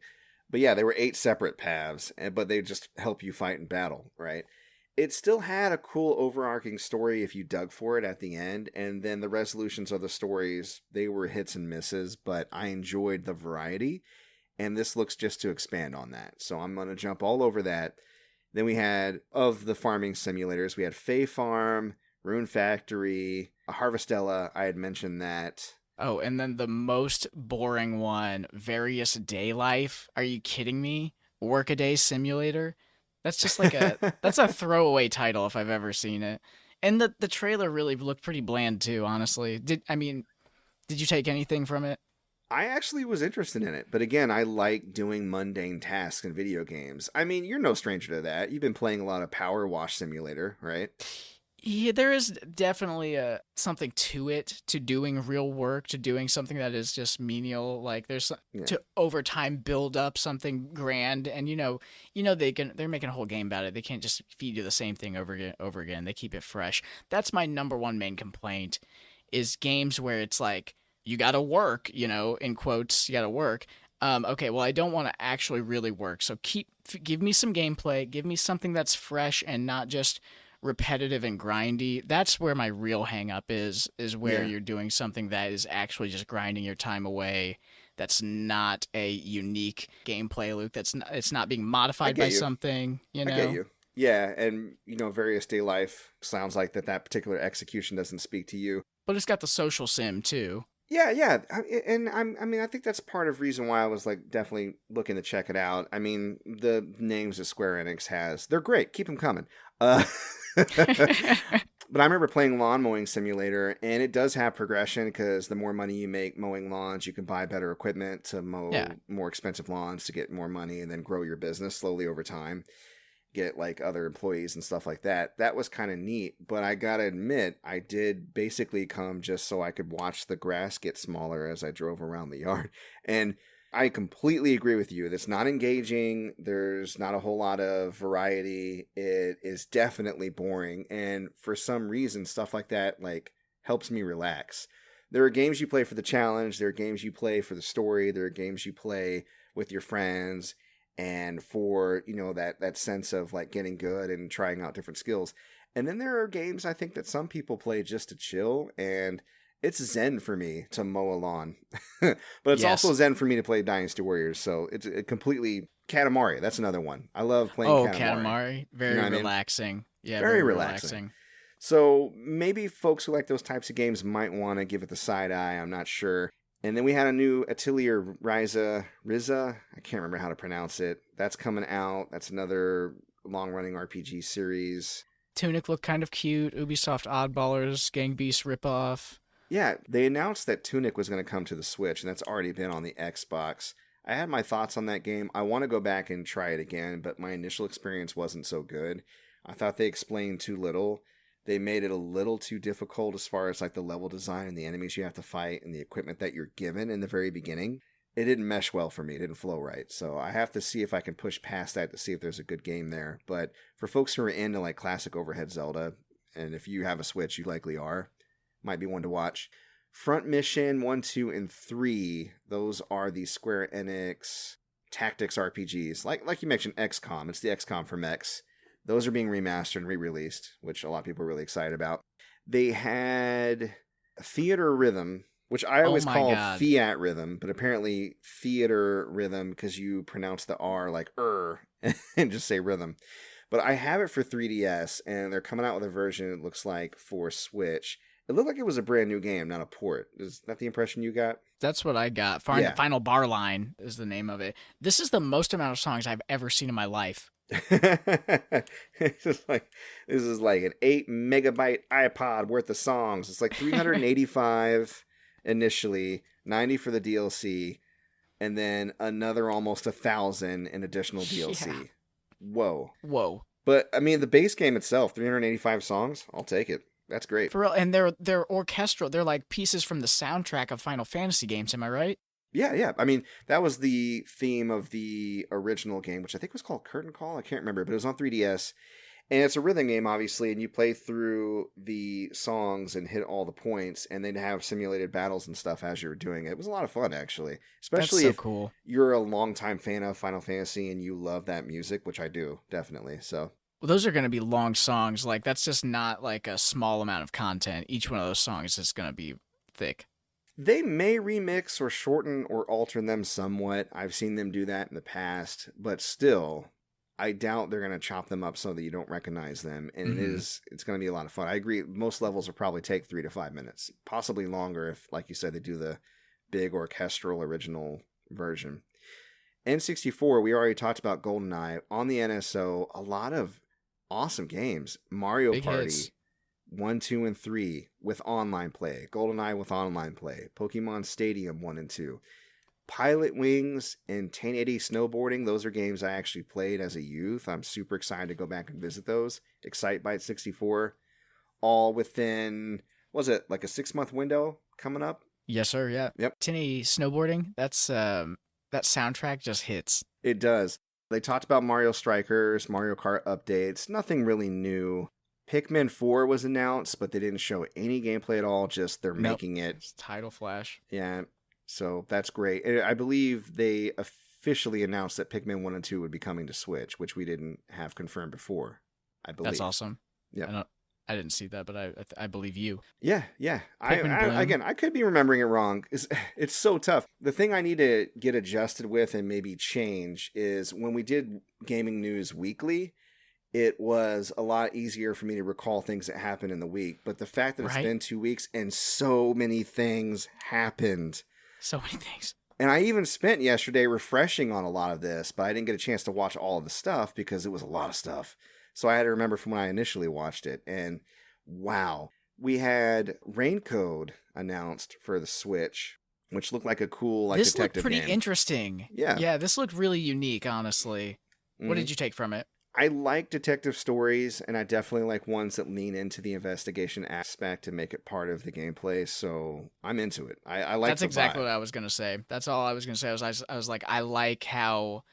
But yeah, there were 8 separate paths, but they just help you fight in battle, right? It still had a cool overarching story if you dug for it at the end, and then the resolutions of the stories, they were hits and misses, but I enjoyed the variety, and this looks just to expand on that. So I'm going to jump all over that. Then we had, of the farming simulators, we had Fae Farm, Rune Factory, Harvestella, I had mentioned that. Oh, and then the most boring one, Various Day Life. Are you kidding me? Workaday Simulator? That's just like that's a throwaway title if I've ever seen it. And the trailer really looked pretty bland too, honestly. Did you take anything from it? I actually was interested in it, but again, I like doing mundane tasks in video games. I mean, you're no stranger to that. You've been playing a lot of Power Wash Simulator, right? Yeah, there is definitely something to it, to doing real work, to doing something that is just menial. Like there's to over time build up something grand, and they're making a whole game about it. They can't just feed you the same thing over again. They keep it fresh. That's my number one main complaint, is games where it's like you got to work, in quotes, you got to work. Okay, well, I don't want to actually really work, so give me some gameplay, give me something that's fresh and not just repetitive and grindy. That's where my real hang up is where you're doing something that is actually just grinding your time away. That's not a unique gameplay loop. It's not being modified by something, I get you. Yeah, and Various Day Life sounds like that particular execution doesn't speak to you. But it's got the social sim too. Yeah, and I think that's part of the reason why I was like definitely looking to check it out. I mean, the names that Square Enix has, they're great. Keep them coming. But I remember playing Lawn Mowing Simulator, and it does have progression because the more money you make mowing lawns, you can buy better equipment to mow more expensive lawns to get more money, and then grow your business slowly over time. Get like other employees and stuff like that. That was kind of neat, but I gotta admit, I did basically come just so I could watch the grass get smaller as I drove around the yard. And I completely agree with you. It's not engaging. There's not a whole lot of variety. It is definitely boring. And for some reason, stuff like that like helps me relax. There are games you play for the challenge. There are games you play for the story. There are games you play with your friends. And for, that sense of like getting good and trying out different skills. And then there are games I think that some people play just to chill, and it's zen for me to mow a lawn. But it's also zen for me to play Dynasty Warriors. So it's a completely Katamari. That's another one. I love playing Katamari. Katamari. Very relaxing. Yeah, very relaxing. So maybe folks who like those types of games might want to give it the side eye. I'm not sure. And then we had a new Atelier Riza. I can't remember how to pronounce it. That's coming out. That's another long-running RPG series. Tunic looked kind of cute. Ubisoft Oddballers, Gang Beast ripoff. Yeah, they announced that Tunic was going to come to the Switch, and that's already been on the Xbox. I had my thoughts on that game. I want to go back and try it again, but my initial experience wasn't so good. I thought they explained too little. They made it a little too difficult as far as like the level design and the enemies you have to fight and the equipment that you're given in the very beginning. It didn't mesh well for me. It didn't flow right. So I have to see if I can push past that to see if there's a good game there. But for folks who are into like classic overhead Zelda, and if you have a Switch, you likely are, might be one to watch. Front Mission 1, 2, and 3, those are the Square Enix tactics RPGs. Like you mentioned, XCOM. It's the XCOM from X. Those are being remastered and re-released, which a lot of people are really excited about. They had Theater Rhythm, which I always call Fiat Rhythm, but apparently Theater Rhythm because you pronounce the R like and just say rhythm. But I have it for 3DS, and they're coming out with a version, it looks like, for Switch. It looked like it was a brand new game, not a port. Is that the impression you got? That's what I got. Final Bar Line is the name of it. This is the most amount of songs I've ever seen in my life. This is like an 8 megabyte iPod worth of songs. It's like 385 initially, 90 for the DLC, and then another almost 1,000 in additional DLC. Yeah. Whoa. But I mean, the base game itself, 385 songs, I'll take it. That's great. For real, and they're orchestral. They're like pieces from the soundtrack of Final Fantasy games, am I right? Yeah. I mean, that was the theme of the original game, which I think was called Curtain Call. I can't remember, but it was on 3DS. And it's a rhythm game, obviously, and you play through the songs and hit all the points, and then have simulated battles and stuff as you're doing it. It was a lot of fun, actually. Especially if cool. You're a longtime fan of Final Fantasy and you love that music, which I do, definitely. So. Well, those are going to be long songs. Like, that's just not like a small amount of content. Each one of those songs is going to be thick. They may remix or shorten or alter them somewhat. I've seen them do that in the past, but still, I doubt they're going to chop them up so that you don't recognize them. And it's going to be a lot of fun. I agree. Most levels will probably take 3 to 5 minutes, possibly longer if, like you said, they do the big orchestral original version. N64, we already talked about GoldenEye. On the NSO, a lot of awesome games. Mario big Party. Hits. 1, 2, and 3 with online play. GoldenEye with online play. Pokemon Stadium 1 and 2. Pilot Wings and 1080 Snowboarding. Those are games I actually played as a youth. I'm super excited to go back and visit those. Excitebike 64. All within, was it like a 6-month window coming up? Yes, sir. Yeah. Yep. 1080 Snowboarding. That's that soundtrack just hits. It does. They talked about Mario Strikers, Mario Kart updates. Nothing really new. Pikmin 4 was announced, but they didn't show any gameplay at all. Just they're making it. It's title flash. Yeah, so that's great. I believe they officially announced that Pikmin 1 and 2 would be coming to Switch, which we didn't have confirmed before, I believe. That's awesome. Yeah. I didn't see that, but I believe you. Yeah. I could be remembering it wrong. It's so tough. The thing I need to get adjusted with and maybe change is when we did Gaming News Weekly, it was a lot easier for me to recall things that happened in the week. But the fact that it's been 2 weeks and so many things happened. So many things. And I even spent yesterday refreshing on a lot of this, but I didn't get a chance to watch all of the stuff because it was a lot of stuff. So I had to remember from when I initially watched it. And wow, we had Rain Code announced for the Switch, which looked like a cool this detective looked pretty game. Interesting. Yeah, this looked really unique, honestly. What did you take from it? I like detective stories, and I definitely like ones that lean into the investigation aspect and make it part of the gameplay, so I'm into it. I like That's exactly what I was going to say. That's all I was going to say. I was like, I like how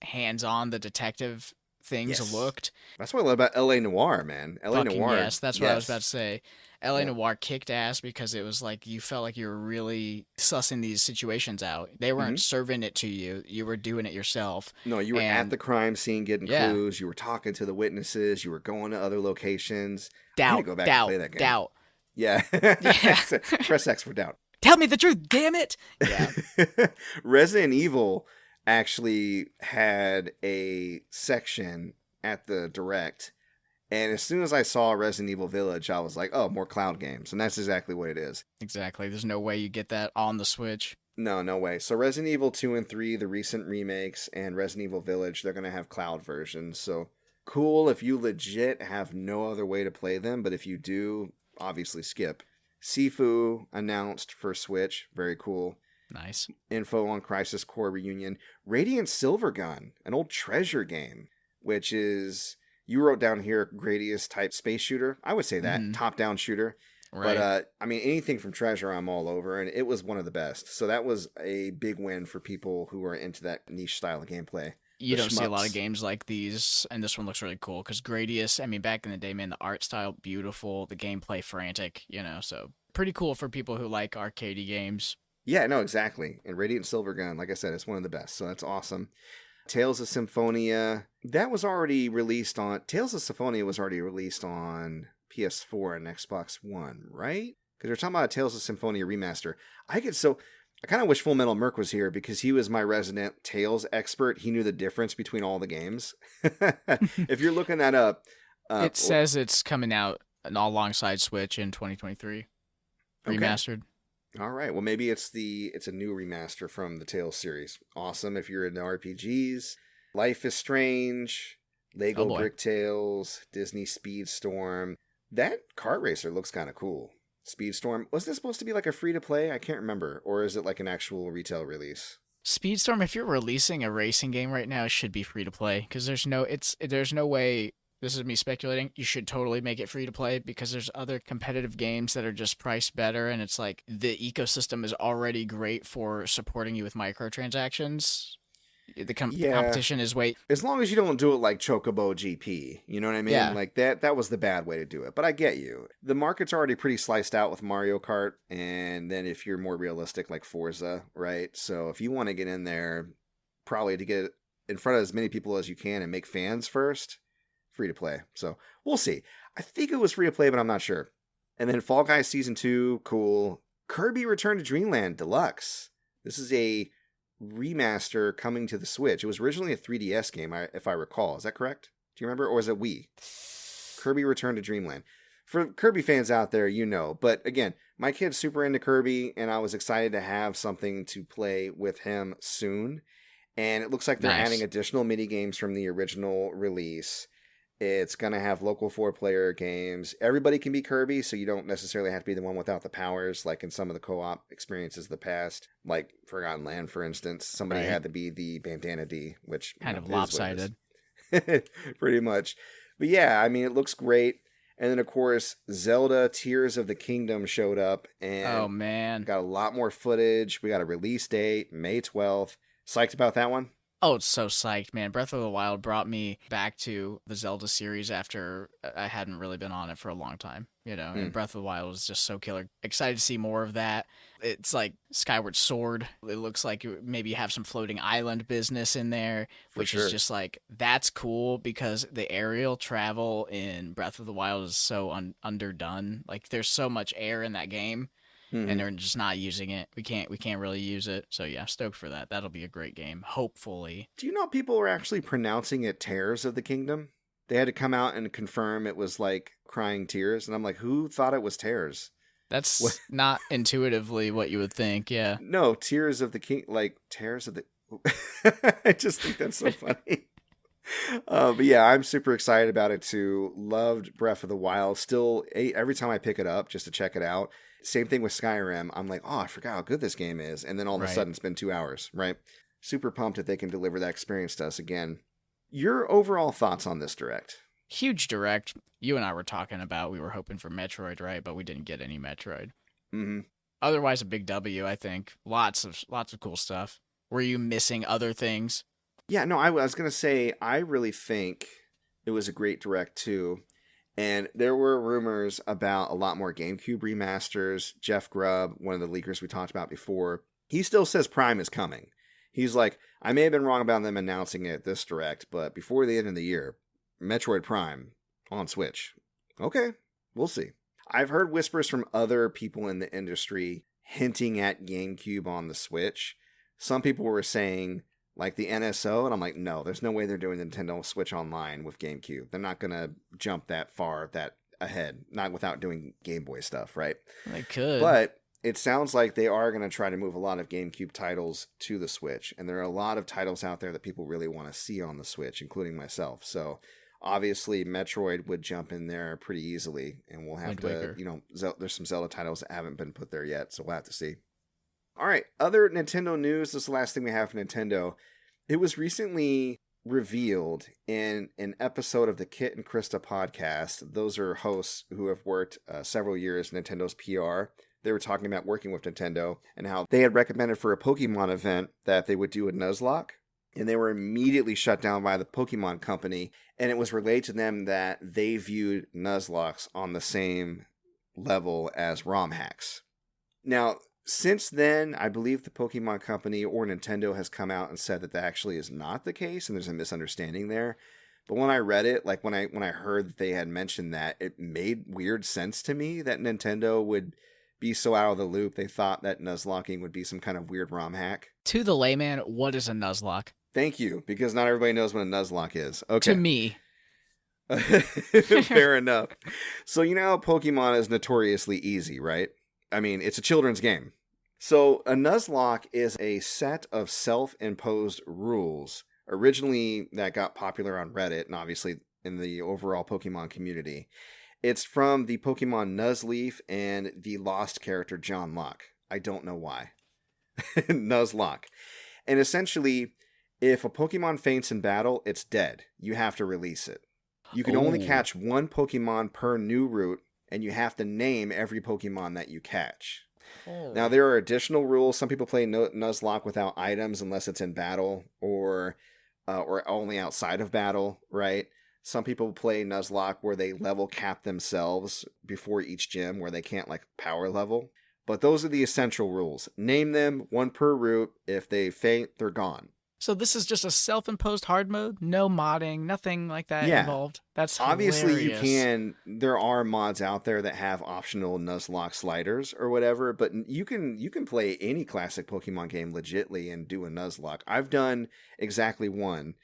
hands-on the detective things looked. That's what I love about LA Noire, man. LA Noire. Yes, that's what I was about to say. LA Noire kicked ass because it was like you felt like you were really sussing these situations out. They weren't serving it to you. You were doing it yourself. No, you were at the crime scene getting clues. You were talking to the witnesses. You were going to other locations. I need to go back and play that game. Doubt. Yeah. Press X for doubt. Tell me the truth, damn it. Yeah. Resident Evil actually had a section at the Direct, And as soon as I saw Resident Evil Village, I was like, oh, more cloud games. And that's exactly what it is. Exactly. There's no way you get that on the Switch. No, no way. So Resident Evil 2 and 3, the recent remakes, and Resident Evil Village, they're going to have cloud versions. So cool if you legit have no other way to play them. But if you do, obviously skip. Sifu announced for Switch. Very cool. Nice. Info on Crisis Core Reunion. Radiant Silvergun, an old Treasure game, which is... You wrote down here Gradius type space shooter. I would say that. Top-down shooter. Right. But, I mean, anything from Treasure I'm all over, and it was one of the best. So that was a big win for people who are into that niche style of gameplay. You don't see a lot of games like these, and this one looks really cool, because Gradius, I mean, back in the day, man, the art style, beautiful, the gameplay frantic, so pretty cool for people who like arcadey games. Yeah, no, exactly. And Radiant Silvergun, like I said, it's one of the best, so that's awesome. Tales of Symphonia, that was already released on... Tales of Symphonia was already released on PS4 and Xbox One, right? Because we're talking about a Tales of Symphonia remaster. I kind of wish Full Metal Merc was here because he was my resident Tales expert. He knew the difference between all the games. If you're looking that up... it says it's coming out alongside Switch in 2023. Remastered. All right. Well, maybe it's a new remaster from the Tales series. Awesome if you're into RPGs. Life is Strange, Lego Brick Tales, Disney Speedstorm. That kart racer looks kind of cool. Speedstorm. Was this supposed to be like a free-to-play? I can't remember. Or is it like an actual retail release? Speedstorm, if you're releasing a racing game right now, it should be free-to-play. Because there's no way... This is me speculating. You should totally make it free to play because there's other competitive games that are just priced better, and it's like the ecosystem is already great for supporting you with microtransactions. The competition is way... As long as you don't do it like Chocobo GP, you know what I mean? Yeah. Like that was the bad way to do it. But I get you. The market's already pretty sliced out with Mario Kart, and then if you're more realistic like Forza, right? So if you want to get in there, probably to get in front of as many people as you can and make fans first... Free to play. So we'll see. I think it was free to play, but I'm not sure. And then Fall Guys Season 2, cool. Kirby Return to Dreamland Deluxe. This is a remaster coming to the Switch. It was originally a 3DS game, if I recall. Is that correct? Do you remember? Or was it Wii? Kirby Return to Dreamland. For Kirby fans out there, you know. But again, my kid's super into Kirby, and I was excited to have something to play with him soon. And it looks like they're adding additional mini games from the original release. It's going to have local 4-player games. Everybody can be Kirby, so you don't necessarily have to be the one without the powers, like in some of the co-op experiences of the past. Like Forgotten Land, for instance. Somebody had to be the Bandana D, which... Kind of lopsided. Pretty much. But yeah, I mean, it looks great. And then, of course, Zelda Tears of the Kingdom showed up. And oh, man. Got a lot more footage. We got a release date, May 12th. Psyched about that one? Oh, it's so psyched, man. Breath of the Wild brought me back to the Zelda series after I hadn't really been on it for a long time, and Breath of the Wild was just so killer. Excited to see more of that. It's like Skyward Sword. It looks like you maybe have some floating island business in there, which is just like, that's cool because the aerial travel in Breath of the Wild is so underdone. Like, there's so much air in that game. And they're just not using it. We can't really use it. So yeah, stoked for that. That'll be a great game, hopefully. Do you know people were actually pronouncing it Tears of the Kingdom? They had to come out and confirm it was like crying tears. And I'm like, who thought it was Tears? That's not intuitively what you would think, yeah. No, Tears of the King, like Tears of the... I just think that's so funny. But yeah, I'm super excited about it too. Loved Breath of the Wild. Still, every time I pick it up just to check it out. Same thing with Skyrim. I'm like, oh, I forgot how good this game is. And then all of a sudden it's been 2 hours, right? Super pumped that they can deliver that experience to us again. Your overall thoughts on this direct? Huge direct. You and I were talking about, we were hoping for Metroid, right? But we didn't get any Metroid. Mm-hmm. Otherwise, a big W, I think. Lots of cool stuff. Were you missing other things? Yeah, no, I was going to say, I really think it was a great direct too. And there were rumors about a lot more GameCube remasters. Jeff Grubb, one of the leakers we talked about before, he still says Prime is coming. He's like, I may have been wrong about them announcing it this direct, but before the end of the year, Metroid Prime on Switch. Okay, we'll see. I've heard whispers from other people in the industry hinting at GameCube on the Switch. Some people were saying like the NSO, and I'm like, no, there's no way they're doing Nintendo Switch Online with GameCube. They're not gonna jump that far, that ahead, not without doing Game Boy stuff, right? They could. But it sounds like they are going to try to move a lot of GameCube titles to the Switch, and there are a lot of titles out there that people really want to see on the Switch, including myself. So obviously Metroid would jump in there pretty easily, and we'll have to, there's some Zelda titles that haven't been put there yet, so we'll have to see. All right, other Nintendo news. This is the last thing we have for Nintendo. It was recently revealed in an episode of the Kit and Krista podcast. Those are hosts who have worked several years in Nintendo's PR. They were talking about working with Nintendo and how they had recommended for a Pokemon event that they would do a Nuzlocke, and they were immediately shut down by the Pokemon company. And it was relayed to them that they viewed Nuzlockes on the same level as ROM hacks. Now, since then, I believe the Pokemon company or Nintendo has come out and said that that actually is not the case, and there's a misunderstanding there. But when I read it, like when I heard that they had mentioned that, it made weird sense to me that Nintendo would be so out of the loop. They thought that Nuzlocking would be some kind of weird ROM hack. To the layman, what is a Nuzlocke? Thank you, because not everybody knows what a Nuzlocke is. Okay. To me. Fair enough. So you know how Pokemon is notoriously easy, right? I mean, it's a children's game. So a Nuzlocke is a set of self-imposed rules, originally that got popular on Reddit and obviously in the overall Pokemon community. It's from the Pokemon Nuzleaf and the lost character John Locke. I don't know why. Nuzlocke. And essentially, if a Pokemon faints in battle, it's dead. You have to release it. You can only catch one Pokemon per new route, and you have to name every Pokemon that you catch. Now, there are additional rules. Some people play Nuzlocke without items unless it's in battle or only outside of battle, right? Some people play Nuzlocke where they level cap themselves before each gym where they can't like power level. But those are the essential rules. Name them, one per route. If they faint, they're gone. So this is just a self-imposed hard mode? No modding, nothing like that involved? That's obviously hilarious. You can. There are mods out there that have optional Nuzlocke sliders or whatever, but you can play any classic Pokemon game legitly and do a Nuzlocke. I've done exactly one.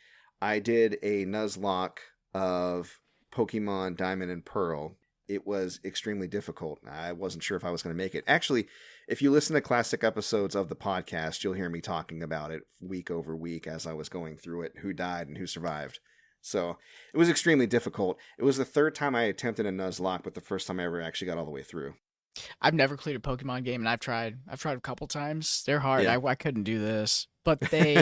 I did a Nuzlocke of Pokemon Diamond and Pearl. It was extremely difficult. I wasn't sure if I was going to make it. Actually, if you listen to classic episodes of the podcast, you'll hear me talking about it week over week as I was going through it, who died and who survived. So it was extremely difficult. It was the third time I attempted a Nuzlocke, but the first time I ever actually got all the way through. I've never cleared a Pokemon game, and I've tried a couple times. They're hard. Yeah. I couldn't do this. But they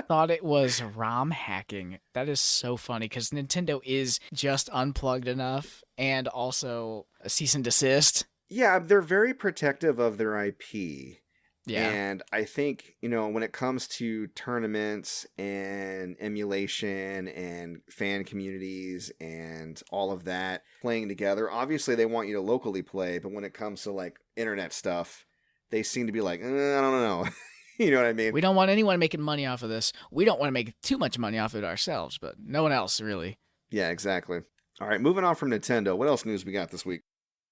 thought it was ROM hacking. That is so funny because Nintendo is just unplugged enough and also a cease and desist. Yeah, they're very protective of their IP. Yeah. And I think, when it comes to tournaments and emulation and fan communities and all of that playing together, obviously they want you to locally play, but when it comes to like internet stuff, they seem to be like, I don't know. You know what I mean? We don't want anyone making money off of this. We don't want to make too much money off of it ourselves, but no one else really. Yeah, exactly. All right, moving on from Nintendo. What else news we got this week?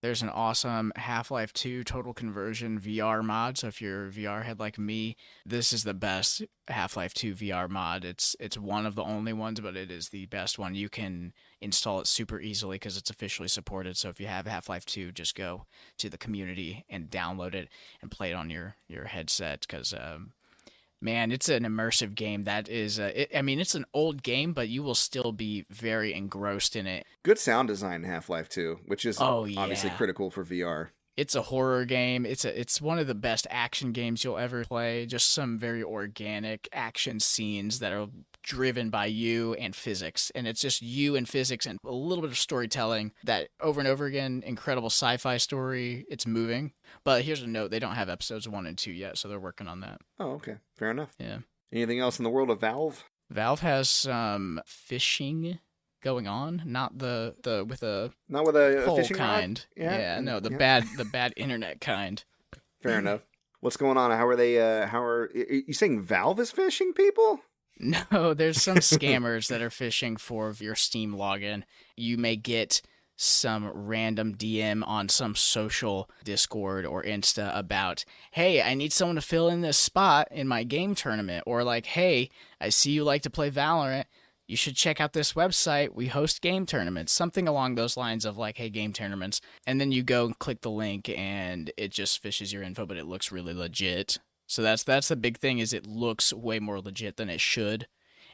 There's an awesome Half-Life 2 Total Conversion VR mod. So if you're a VR head like me, this is the best Half-Life 2 VR mod. It's one of the only ones, but it is the best one. You can install it super easily because it's officially supported. So if you have Half-Life 2, just go to the community and download it and play it on your headset because man, it's an immersive game. That is, it's an old game, but you will still be very engrossed in it. Good sound design in Half-Life 2, which is obviously critical for VR. It's a horror game. It's one of the best action games you'll ever play. Just some very organic action scenes that are driven by you and physics. And it's just you and physics and a little bit of storytelling that over and over again, incredible sci-fi story. It's moving. But here's a note. They don't have episodes 1 and 2 yet, so they're working on that. Oh, okay. Fair enough. Yeah. Anything else in the world of Valve? Valve has some phishing going on, not with a phishing kind. Rod? No, the bad internet kind. Fair enough. What's going on? How are you saying Valve is phishing people? No, there's some scammers that are phishing for your Steam login. You may get some random DM on some social Discord or Insta about, hey, I need someone to fill in this spot in my game tournament, or like, hey, I see you like to play Valorant. You should check out this website. We host game tournaments. Something along those lines of like, hey, game tournaments. And then you go and click the link and it just fishes your info, but it looks really legit. So that's the big thing, is it looks way more legit than it should.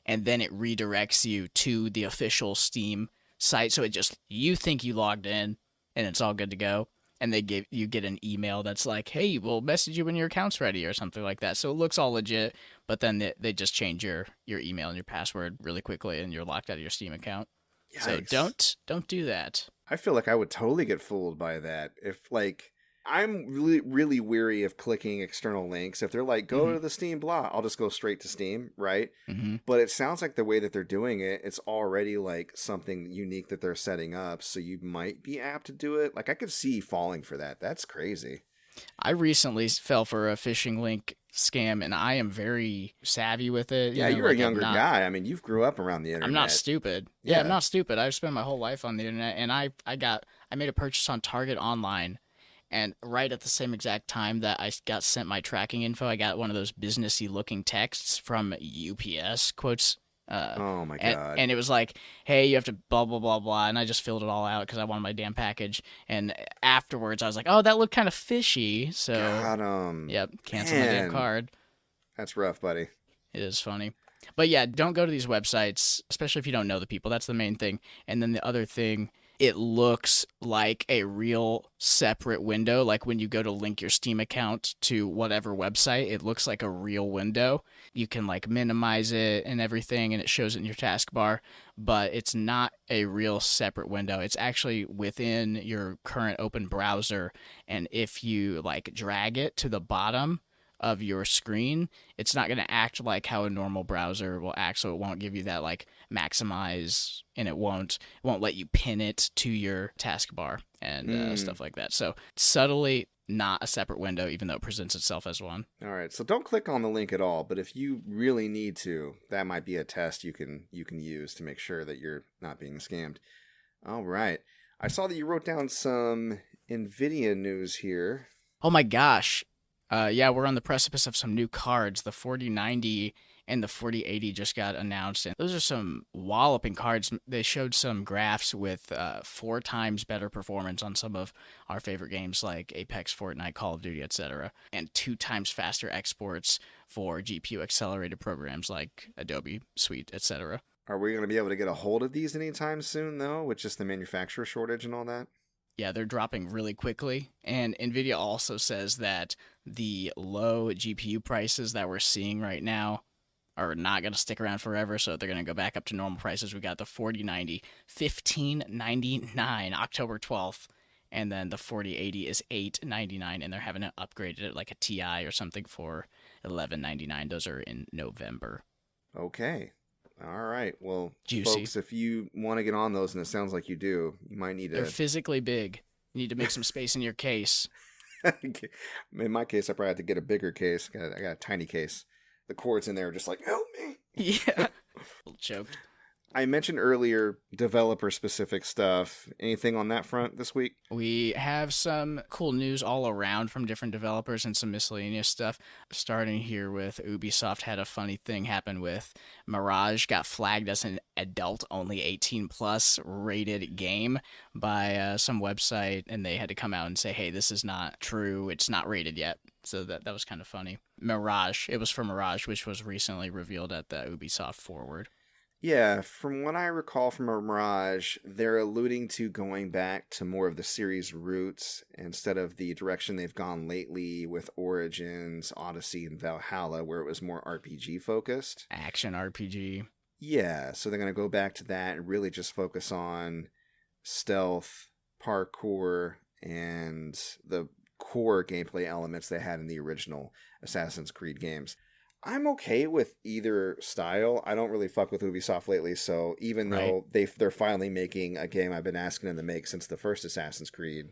And then it redirects you to the official Steam site. So it just, you think you logged in and it's all good to go. And you get an email that's like, hey, we'll message you when your account's ready or something like that. So it looks all legit, but then they just change your email and your password really quickly and you're locked out of your Steam account. Yikes. So don't do that. I feel like I would totally get fooled by that. If like, I'm really, really weary of clicking external links. If they're like, go to the Steam blah, I'll just go straight to Steam, right? Mm-hmm. But it sounds like the way that they're doing it, it's already like something unique that they're setting up. So you might be apt to do it. Like I could see falling for that. That's crazy. I recently fell for a phishing link scam, and I am very savvy with it. Yeah, you're a younger guy. I mean, you've grew up around the internet. I'm not stupid. Yeah, I'm not stupid. I've spent my whole life on the internet, and I made a purchase on Target online. And right at the same exact time that I got sent my tracking info, I got one of those businessy looking texts from UPS quotes. Oh my God. And it was like, hey, you have to blah, blah, blah, blah. And I just filled it all out because I wanted my damn package. And afterwards I was like, oh, that looked kind of fishy. So, yep, cancel my damn card. That's rough, buddy. It is funny. But yeah, don't go to these websites, especially if you don't know the people. That's the main thing. And then the other thing, it looks like a real separate window. Like when you go to link your Steam account to whatever website, it looks like a real window. You can like minimize it and everything, and it shows it in your taskbar, but it's not a real separate window. It's actually within your current open browser, and if you like drag it to the bottom of your screen, it's not going to act like how a normal browser will act, so it won't give you that like maximize, and it won't let you pin it to your taskbar and stuff like that. So subtly not a separate window, even though it presents itself as one. All right, so don't click on the link at all, but if you really need to, that might be a test you can use to make sure that you're not being scammed. All right, I saw that you wrote down some NVIDIA news here. Oh my gosh. Yeah, we're on the precipice of some new cards. The 4090 and the 4080 just got announced, and those are some walloping cards. They showed some graphs with 4 times better performance on some of our favorite games like Apex, Fortnite, Call of Duty, etc., and 2 times faster exports for GPU accelerated programs like Adobe Suite, etc. Are we going to be able to get a hold of these anytime soon, though, with just the manufacturer shortage and all that? Yeah, they're dropping really quickly, and NVIDIA also says that the low GPU prices that we're seeing right now are not going to stick around forever, so they're going to go back up to normal prices. We got the 4090, $1,599, October 12th, and then the 4080 is $899, and they're having it upgraded at like a TI or something for $1199. Those are in November. Okay. All right. Well, Juicy. Folks, if you want to get on those, and it sounds like you do, you might need to... They're physically big. You need to make some space in your case. In my case, I probably have to get a bigger case. I got a tiny case. The cords in there are just like, help me. Yeah. A little choked. I mentioned earlier developer-specific stuff. Anything on that front this week? We have some cool news all around from different developers and some miscellaneous stuff. Starting here with Ubisoft, had a funny thing happen with Mirage, got flagged as an adult-only 18-plus rated game by some website, and they had to come out and say, hey, this is not true. It's not rated yet. So that was kind of funny. Mirage. It was for Mirage, which was recently revealed at the Ubisoft Forward. Yeah, from what I recall from Mirage, they're alluding to going back to more of the series' roots instead of the direction they've gone lately with Origins, Odyssey, and Valhalla, where it was more RPG focused. Action RPG. Yeah, so they're going to go back to that and really just focus on stealth, parkour, and the core gameplay elements they had in the original Assassin's Creed games. I'm okay with either style. I don't really fuck with Ubisoft lately, so even though they're finally making a game I've been asking them to make since the first Assassin's Creed,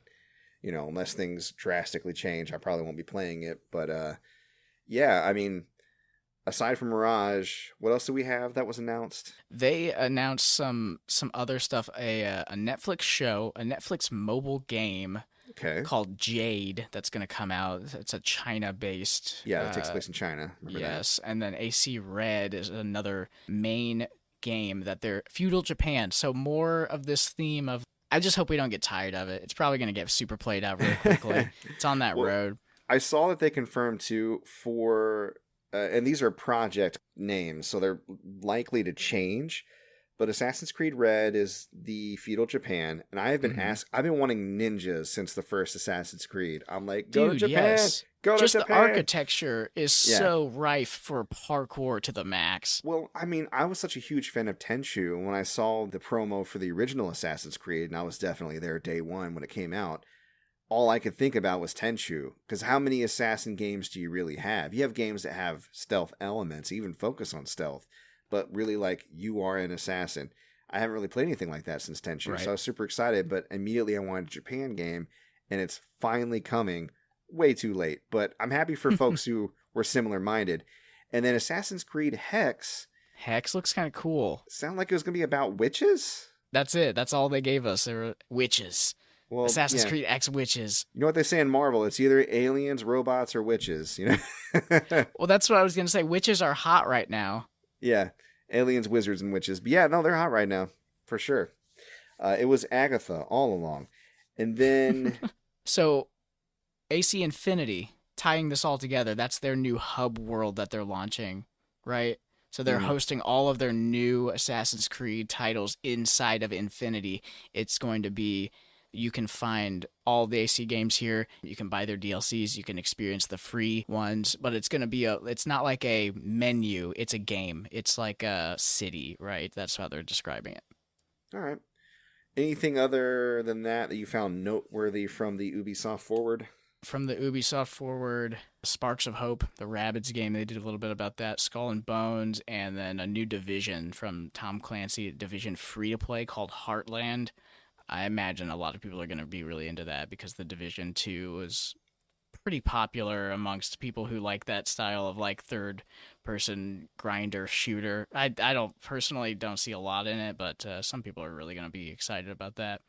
unless things drastically change, I probably won't be playing it. But yeah, I mean, aside from Mirage, what else do we have that was announced? They announced some other stuff, a Netflix show, a Netflix mobile game Okay. called Jade that's going to come out. It's a China-based. Yeah, it takes place in China. Remember yes, and then AC Red is another main game that they're feudal Japan. So more of this theme of. I just hope we don't get tired of it. It's probably going to get super played out really quickly. It's on that road. I saw that they confirmed too for, and these are project names, so they're likely to change. But Assassin's Creed Red is the feudal Japan, and I have been I've been wanting ninjas since the first Assassin's Creed. I'm like, go to Japan, yes. go just to Japan. The architecture is so rife for parkour to the max. Well, I mean, I was such a huge fan of Tenchu when I saw the promo for the original Assassin's Creed, and I was definitely there day one when it came out. All I could think about was Tenchu, because how many Assassin games do you really have? You have games that have stealth elements, even focus on stealth, but really like you are an assassin. I haven't really played anything like that since Tenchu, so I was super excited, but immediately I wanted a Japan game, and it's finally coming way too late. But I'm happy for folks who were similar-minded. And then Assassin's Creed Hex. Hex looks kind of cool. Sound like it was going to be about witches? That's it. That's all they gave us. They were witches. Well, Assassin's Creed X witches. You know what they say in Marvel? It's either aliens, robots, or witches. You know. Well, that's what I was going to say. Witches are hot right now. Yeah, aliens, wizards, and witches. But yeah, no, they're hot right now for sure. It was Agatha all along, and then so AC Infinity tying this all together. That's their new hub world that they're launching, right? So they're hosting all of their new Assassin's Creed titles inside of Infinity. It's going to be. You can find all the AC games here. You can buy their DLCs. You can experience the free ones. But it's going to be it's not like a menu. It's a game. It's like a city, right? That's how they're describing it. All right. Anything other than that you found noteworthy from the Ubisoft Forward? From the Ubisoft Forward, Sparks of Hope, the Rabbids game, they did a little bit about that. Skull and Bones, and then a new Division from Tom Clancy, Division free-to-play called Heartland. I imagine a lot of people are going to be really into that because the Division 2 is pretty popular amongst people who like that style of like third-person grinder shooter. I don't personally don't see a lot in it, but some people are really going to be excited about that.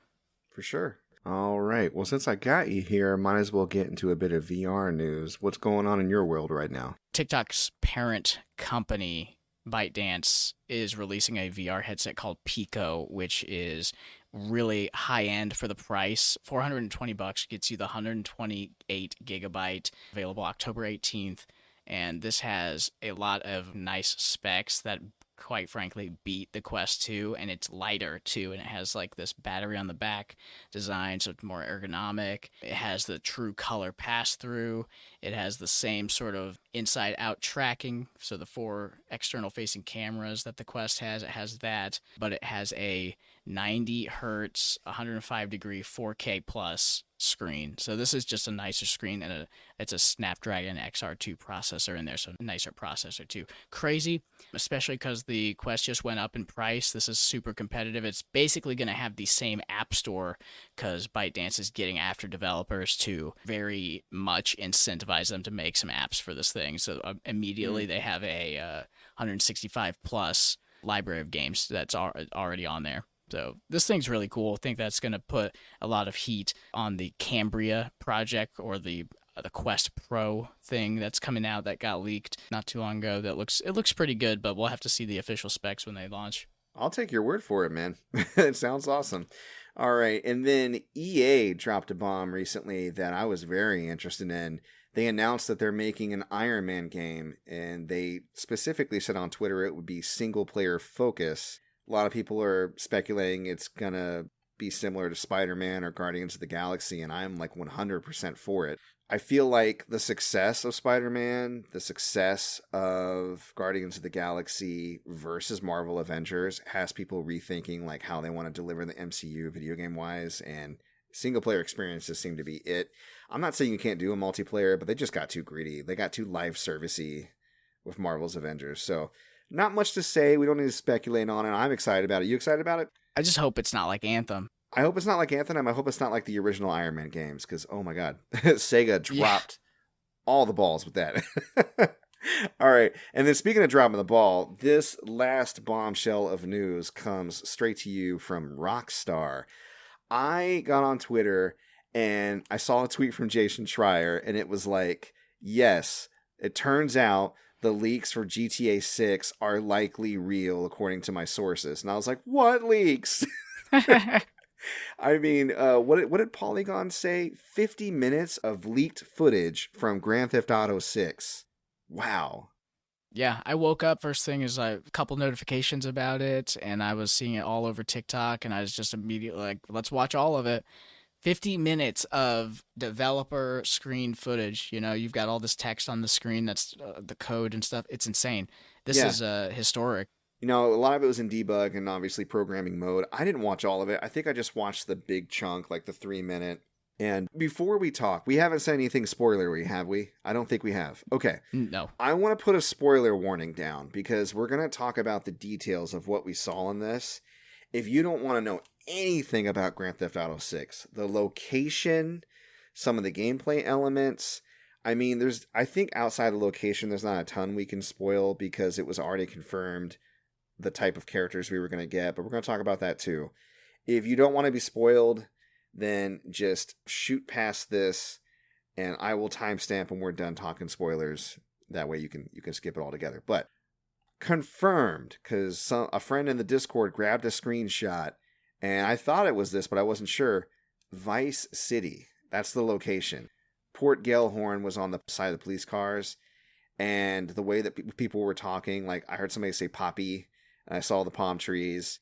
For sure. All right. Well, since I got you here, might as well get into a bit of VR news. What's going on in your world right now? TikTok's parent company, ByteDance, is releasing a VR headset called Pico, which is really high end for the price. $420 gets you the 128 gigabyte, available October 18th. And this has a lot of nice specs that quite frankly beat the Quest 2, and it's lighter too, and it has like this battery on the back design, so it's more ergonomic. It has the true color pass through. It has the same sort of inside out tracking, so the 4 external facing cameras that the Quest has, it has that, but it has a 90 hertz 105 degree 4K plus screen. So this is just a nicer screen, and it's a Snapdragon XR2 processor in there, so a nicer processor too. Crazy, especially because the Quest just went up in price. This is super competitive. It's basically going to have the same app store because ByteDance is getting after developers to very much incentivize them to make some apps for this thing. So immediately they have a 165 plus library of games that's already on there. So this thing's really cool. I think that's going to put a lot of heat on the Cambria project, or the Quest Pro thing that's coming out that got leaked not too long ago. It looks pretty good, but we'll have to see the official specs when they launch. I'll take your word for it, man. It sounds awesome. All right, and then EA dropped a bomb recently that I was very interested in. They announced that they're making an Iron Man game, and they specifically said on Twitter it would be single-player focus. A lot of people are speculating it's going to be similar to Spider-Man or Guardians of the Galaxy, and I'm like 100% for it. I feel like the success of Spider-Man, the success of Guardians of the Galaxy versus Marvel Avengers has people rethinking like how they want to deliver the MCU video game-wise, and single-player experiences seem to be it. I'm not saying you can't do a multiplayer, but they just got too greedy. They got too live servicey with Marvel's Avengers, so not much to say. We don't need to speculate on it. I'm excited about it. You excited about it? I just hope it's not like Anthem. I hope it's not like Anthem. I hope it's not like the original Iron Man games, because, oh my god, Sega dropped all the balls with that. All right. And then speaking of dropping the ball, this last bombshell of news comes straight to you from Rockstar. I got on Twitter and I saw a tweet from Jason Schreier, and it was like, yes, it turns out the leaks for GTA 6 are likely real, according to my sources. And I was like, what leaks? I mean, what did Polygon say? 50 minutes of leaked footage from Grand Theft Auto 6. Wow. Yeah, I woke up first thing is a couple notifications about it, and I was seeing it all over TikTok, and I was just immediately like, let's watch all of it. 50 minutes of developer screen footage. You know, you've got all this text on the screen that's the code and stuff. It's insane. This is historic. You know, a lot of it was in debug and obviously programming mode. I didn't watch all of it. I think I just watched the big chunk, like the 3-minute. And before we talk, we haven't said anything spoilery, have we? I don't think we have. Okay. No. I want to put a spoiler warning down because we're going to talk about the details of what we saw in this. If you don't want to know anything about Grand Theft Auto 6, the location, some of the gameplay elements, I mean, I think outside the location, there's not a ton we can spoil because it was already confirmed the type of characters we were going to get, but we're going to talk about that too. If you don't want to be spoiled, then just shoot past this, and I will timestamp when we're done talking spoilers. That way you can skip it all together. But confirmed, because a friend in the Discord grabbed a screenshot, and I thought it was this, but I wasn't sure. Vice City. That's the location. Port Gellhorn was on the side of the police cars, and the way that people were talking, like I heard somebody say Poppy, and I saw the palm trees.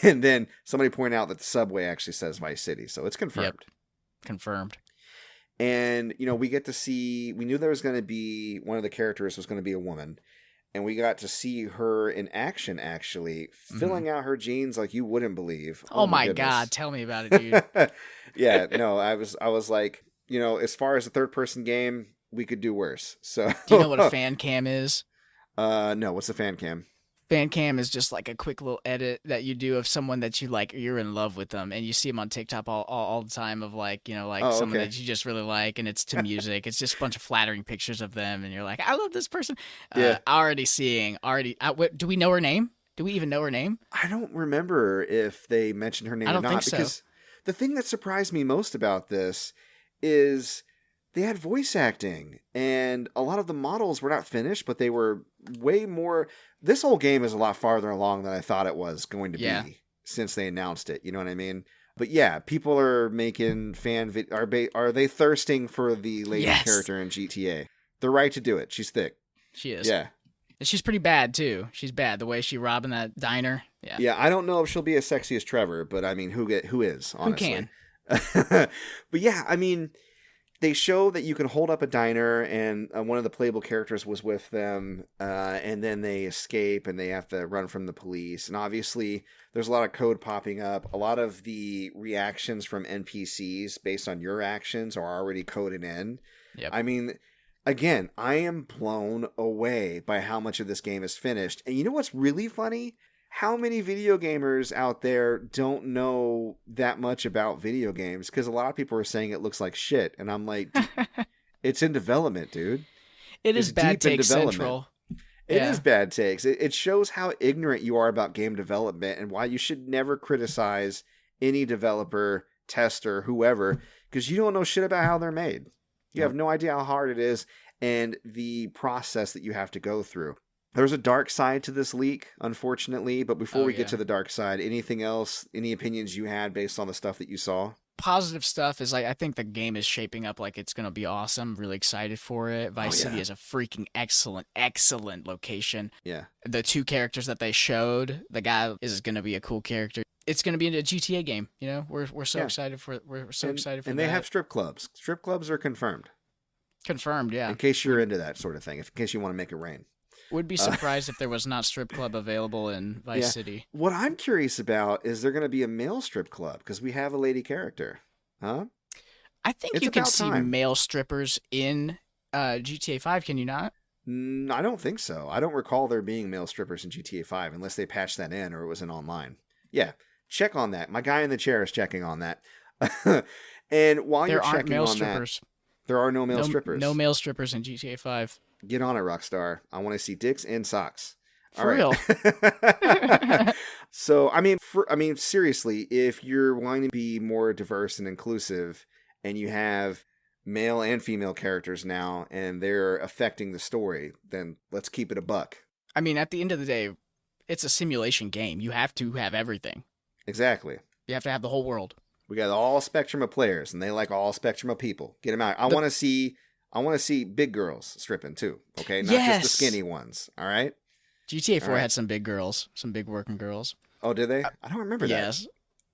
And then somebody pointed out that the subway actually says Vice City. So it's confirmed. Yep. Confirmed. And, you know, we knew there was going to be, one of the characters was going to be a woman. And we got to see her in action, actually, filling out her jeans like you wouldn't believe. Oh my God. Tell me about it, dude. Yeah, no, I was like, you know, as far as a third-person game, we could do worse. So, do you know what a fan cam is? No, what's a fan cam? Fan cam is just like a quick little edit that you do of someone that you like, or you're in love with them, and you see them on TikTok all the time of like, you know, like someone that you just really like, and it's to music. It's just a bunch of flattering pictures of them, and you're like, I love this person. Yeah. Do we know her name? Do we even know her name? I don't remember if they mentioned her name or not. I don't think so. Because the thing that surprised me most about this is they had voice acting, and a lot of the models were not finished, but they were way more. This whole game is a lot farther along than I thought it was going to be since they announced it. You know what I mean? But yeah, people are making are they thirsting for the lady character in GTA? They're right to do it. She's thick. She is. Yeah. And she's pretty bad too. She's bad. The way she robbing that diner. Yeah. Yeah. I don't know if she'll be as sexy as Trevor, but I mean, who is, honestly? Who can? But yeah, I mean, they show that you can hold up a diner, and one of the playable characters was with them, and then they escape, and they have to run from the police. And obviously, there's a lot of code popping up. A lot of the reactions from NPCs based on your actions are already coded in. Yep. I mean, again, I am blown away by how much of this game is finished. And you know what's really funny? How many video gamers out there don't know that much about video games? Because a lot of people are saying it looks like shit. And I'm like, it's in development, dude. It is bad takes central. It is bad takes. It shows how ignorant you are about game development and why you should never criticize any developer, tester, whoever, because you don't know shit about how they're made. You have no idea how hard it is and the process that you have to go through. There's a dark side to this leak, unfortunately, but before we get to the dark side, anything else, any opinions you had based on the stuff that you saw? Positive stuff is like, I think the game is shaping up like it's going to be awesome. Really excited for it. Vice City is a freaking excellent location. Yeah. The two characters that they showed, the guy is going to be a cool character. It's going to be a GTA game, you know? We're so excited for excited for and that. they have strip clubs. Strip clubs are confirmed. Confirmed, yeah. In case you're into that sort of thing, in case you want to make it rain. Would be surprised if there was not strip club available in Vice City. What I'm curious about is there going to be a male strip club because we have a lady character, huh? I think you can see male strippers in GTA 5. Can you not? I don't think so. I don't recall there being male strippers in GTA 5 unless they patched that in or it was in online. Yeah, check on that. My guy in the chair is checking on that. And while you're checking on that, there are no male strippers. No male strippers in GTA 5. Get on it, Rockstar. I want to see dicks and socks. For real. So, seriously, if you're wanting to be more diverse and inclusive, and you have male and female characters now, and they're affecting the story, then let's keep it a buck. I mean, at the end of the day, it's a simulation game. You have to have everything. Exactly. You have to have the whole world. We got all spectrum of players, and they like all spectrum of people. Get them out. I want to see big girls stripping too. Okay, not just the skinny ones. All right. GTA 4 had some big girls, some big working girls. Oh, did they? I don't remember that. Yes.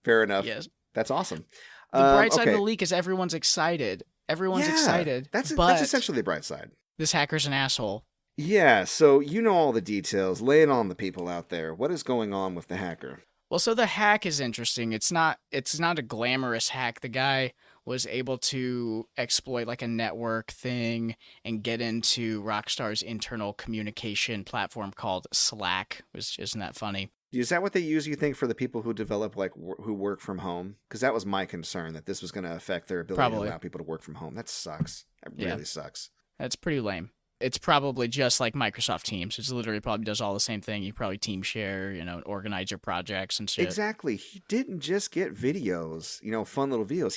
Fair enough. Yes. That's awesome. The bright side of the leak is everyone's excited. Everyone's excited. That's essentially the bright side. This hacker's an asshole. Yeah, so you know all the details. Lay it on the people out there. What is going on with the hacker? Well, so the hack is interesting. It's not a glamorous hack. The guy was able to exploit like a network thing and get into Rockstar's internal communication platform called Slack, which isn't that funny. Is that what they use, you think, for the people who develop, like, who work from home? Because that was my concern, that this was going to affect their ability to allow people to work from home. That sucks. That really sucks. That's pretty lame. It's probably just like Microsoft Teams. It's literally probably does all the same thing. You probably team share, organize your projects and shit. Exactly. He didn't just get videos, fun little videos.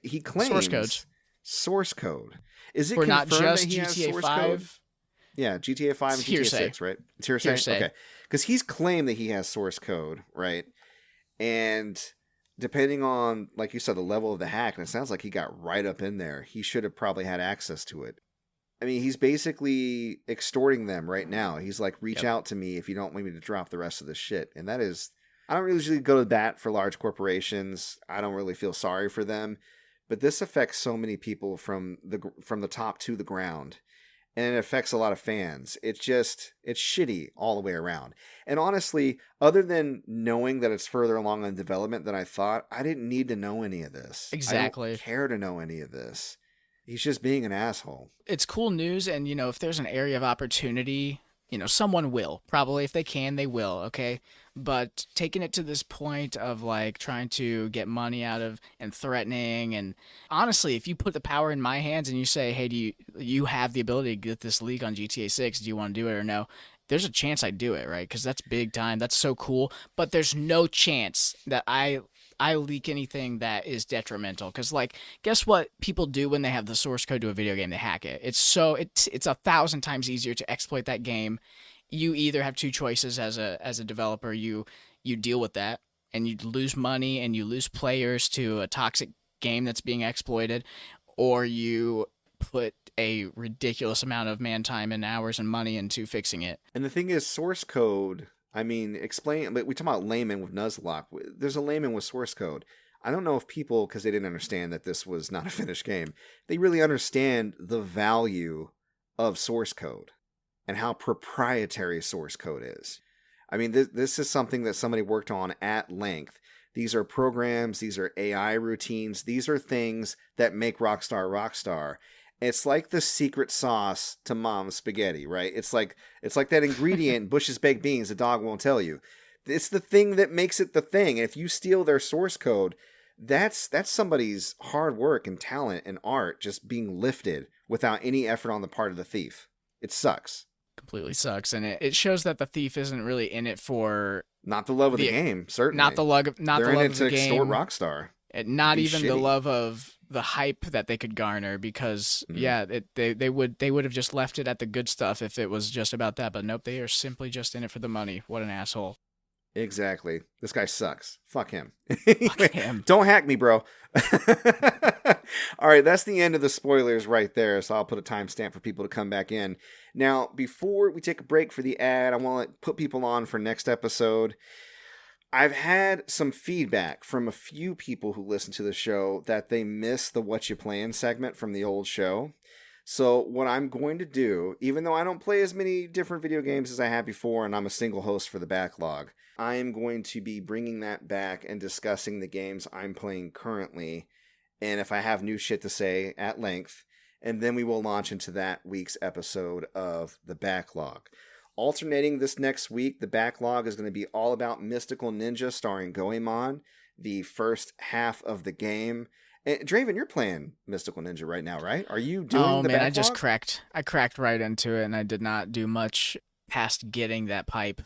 He claims source code. Is it for confirmed not just that he GTA has source 5? code? Yeah, GTA 5 and GTA 6, right? It's hearsay. Okay. Because he's claimed that he has source code, right? And depending on, like you said, the level of the hack, and it sounds like he got right up in there, he should have probably had access to it. I mean, he's basically extorting them right now. He's like, reach out to me if you don't want me to drop the rest of this shit. And that is, I don't usually go to bat for large corporations. I don't really feel sorry for them. But this affects so many people from the top to the ground. And it affects a lot of fans. It's shitty all the way around. And honestly, other than knowing that it's further along in development than I thought, I didn't need to know any of this. Exactly. I don't care to know any of this. He's just being an asshole. It's cool news, and, if there's an area of opportunity, someone will. Probably, if they can, they will, okay? But taking it to this point of, like, trying to get money out of and threatening, and honestly, if you put the power in my hands and you say, hey, do you have the ability to get this leak on GTA 6, do you want to do it or no? There's a chance I do it, right? Because that's big time. That's so cool. But there's no chance that I leak anything that is detrimental, because guess what people do when they have the source code to a video game? They hack it. It's 1,000 times easier to exploit that game. You either have two choices as a developer. You deal with that and you lose money and you lose players to a toxic game that's being exploited, or you put a ridiculous amount of man time and hours and money into fixing it. And the thing is, source code, explain, we talk about layman with Nuzlocke. There's a layman with source code. I don't know if people, because they didn't understand that this was not a finished game, they really understand the value of source code and how proprietary source code is. This is something that somebody worked on at length. These are programs, these are AI routines, these are things that make Rockstar. It's like the secret sauce to mom's spaghetti, right? It's like that ingredient in Bush's baked beans the dog won't tell you. It's the thing that makes it the thing. And if you steal their source code, that's somebody's hard work and talent and art just being lifted without any effort on the part of the thief. It sucks. Completely sucks, and it shows that the thief isn't really in it for not the love of the game, certainly. Not the love of the game. They're in it to extort Rockstar. Not even the love of the hype that they could garner, because they would have just left it at the good stuff if it was just about that, but nope, they are simply just in it for the money. What an asshole. Exactly. This guy sucks. Fuck him. Fuck him. Don't hack me, bro. All right, that's the end of the spoilers right there, so I'll put a timestamp for people to come back in. Now, before we take a break for the ad, I want to put people on for next episode. I've had some feedback from a few people who listen to the show that they miss the What You Playing segment from the old show. So what I'm going to do, even though I don't play as many different video games as I had before and I'm a single host for the backlog, I am going to be bringing that back and discussing the games I'm playing currently, and if I have new shit to say at length, and then we will launch into that week's episode of the backlog. Alternating this next week, the backlog is going to be all about Mystical Ninja starring Goemon, the first half of the game, And Draven, you're playing Mystical Ninja right now, right? Are you doing Oh the man, backlog? I cracked right into it, and I did not do much past getting that pipe.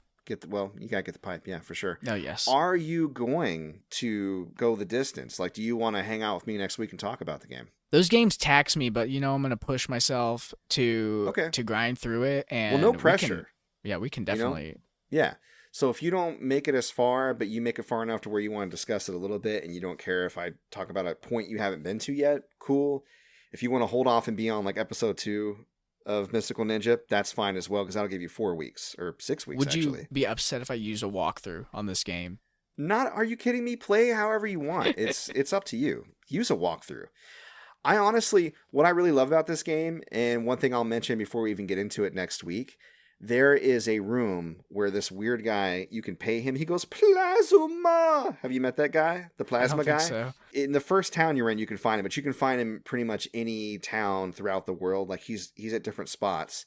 Well, you gotta get the pipe, yeah, for sure. Oh yes. Are you going to go the distance? Like, do you want to hang out with me next week and talk about the game? Those games tax me, but I'm gonna push myself to Okay. grind through it, Well, and no pressure. we can You know? definitely. Yeah. So if you don't make it as far, but you make it far enough to where you want to discuss it a little bit and you don't care if I talk about a point you haven't been to yet, cool. If you want to hold off and be on like episode 2 of Mystical Ninja, that's fine as well, because that'll give you 4 weeks or 6 weeks, Would actually. you be upset if I use a walkthrough on this game? Not, are you kidding me? Play however you want. It's up to you. Use a walkthrough. I honestly, what I really love about this game, and one thing I'll mention before we even get into it next week, there is a room where this weird guy, you can pay him. He goes, Plasma! Have you met that guy? The Plasma I don't guy? think so. In the first town you're in, you can find him, but you can find him pretty much any town throughout the world. Like, he's at different spots.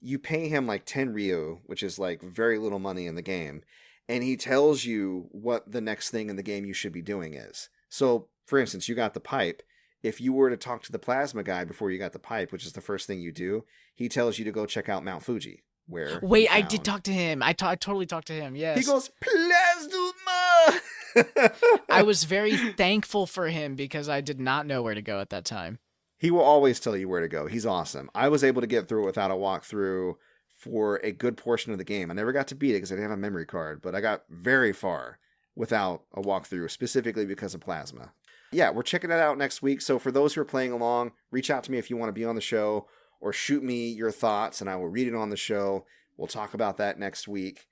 You pay him like 10 Ryo, which is like very little money in the game, and he tells you what the next thing in the game you should be doing is. So, for instance, you got the pipe. If you were to talk to the Plasma guy before you got the pipe, which is the first thing you do, he tells you to go check out Mount Fuji. Wait, I did talk to him. I totally talked to him. Yes. He goes, Plasma! I was very thankful for him because I did not know where to go at that time. He will always tell you where to go. He's awesome. I was able to get through it without a walkthrough for a good portion of the game. I never got to beat it because I didn't have a memory card, but I got very far without a walkthrough, specifically because of Plasma. Yeah, we're checking it out next week. So for those who are playing along, reach out to me if you want to be on the show, or shoot me your thoughts and I will read it on the show. We'll talk about that next week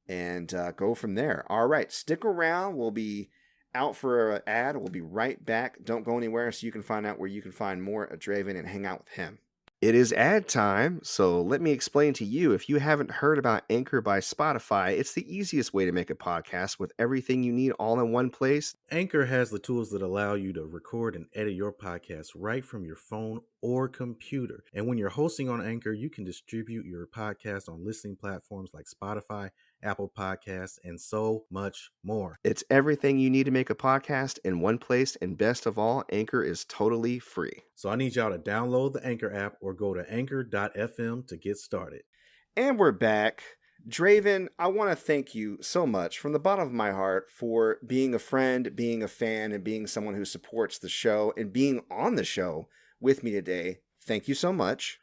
and go from there. All right, stick around. We'll be out for an ad. We'll be right back. Don't go anywhere so you can find out where you can find more of Dravin and hang out with him. It is ad time, so let me explain to you. If you haven't heard about Anchor by Spotify, it's the easiest way to make a podcast with everything you need all in one place. Anchor has the tools that allow you to record and edit your podcast right from your phone or computer. And when you're hosting on Anchor, you can distribute your podcast on listening platforms like Spotify, Apple Podcasts, and so much more. It's everything you need to make a podcast in one place, and best of all, Anchor is totally free. So I need y'all to download the Anchor app or go to anchor.fm to get started. And we're back. Dravin, I want to thank you so much from the bottom of my heart for being a friend, being a fan, and being someone who supports the show and being on the show with me today. Thank you so much.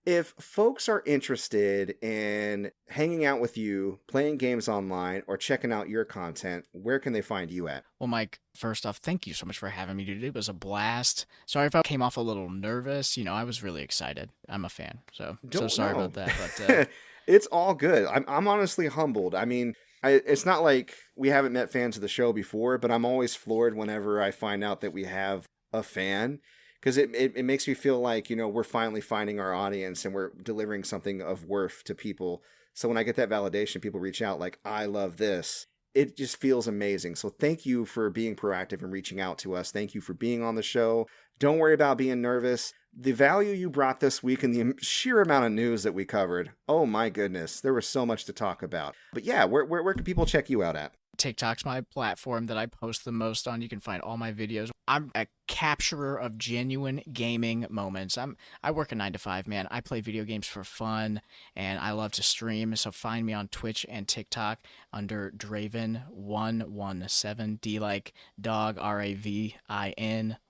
If folks are interested in hanging out with you, playing games online, or checking out your content, where can they find you at? Well, Mike, first off, thank you so much for having me, dude. It was a blast. Sorry if I came off a little nervous. I was really excited. I'm a fan, so sorry about that. But it's all good. I'm honestly humbled. I mean, it's not like we haven't met fans of the show before, but I'm always floored whenever I find out that we have a fan. Because it makes me feel like, we're finally finding our audience and we're delivering something of worth to people. So when I get that validation, people reach out like, I love this. It just feels amazing. So thank you for being proactive and reaching out to us. Thank you for being on the show. Don't worry about being nervous. The value you brought this week and the sheer amount of news that we covered, oh my goodness, there was so much to talk about. But yeah, where can people check you out at? TikTok's my platform that I post the most on. You can find all my videos. I'm a capturer of genuine gaming moments. I work a 9 to 5, man. I play video games for fun, and I love to stream. So find me on Twitch and TikTok under Dravin117. D like dog, Ravin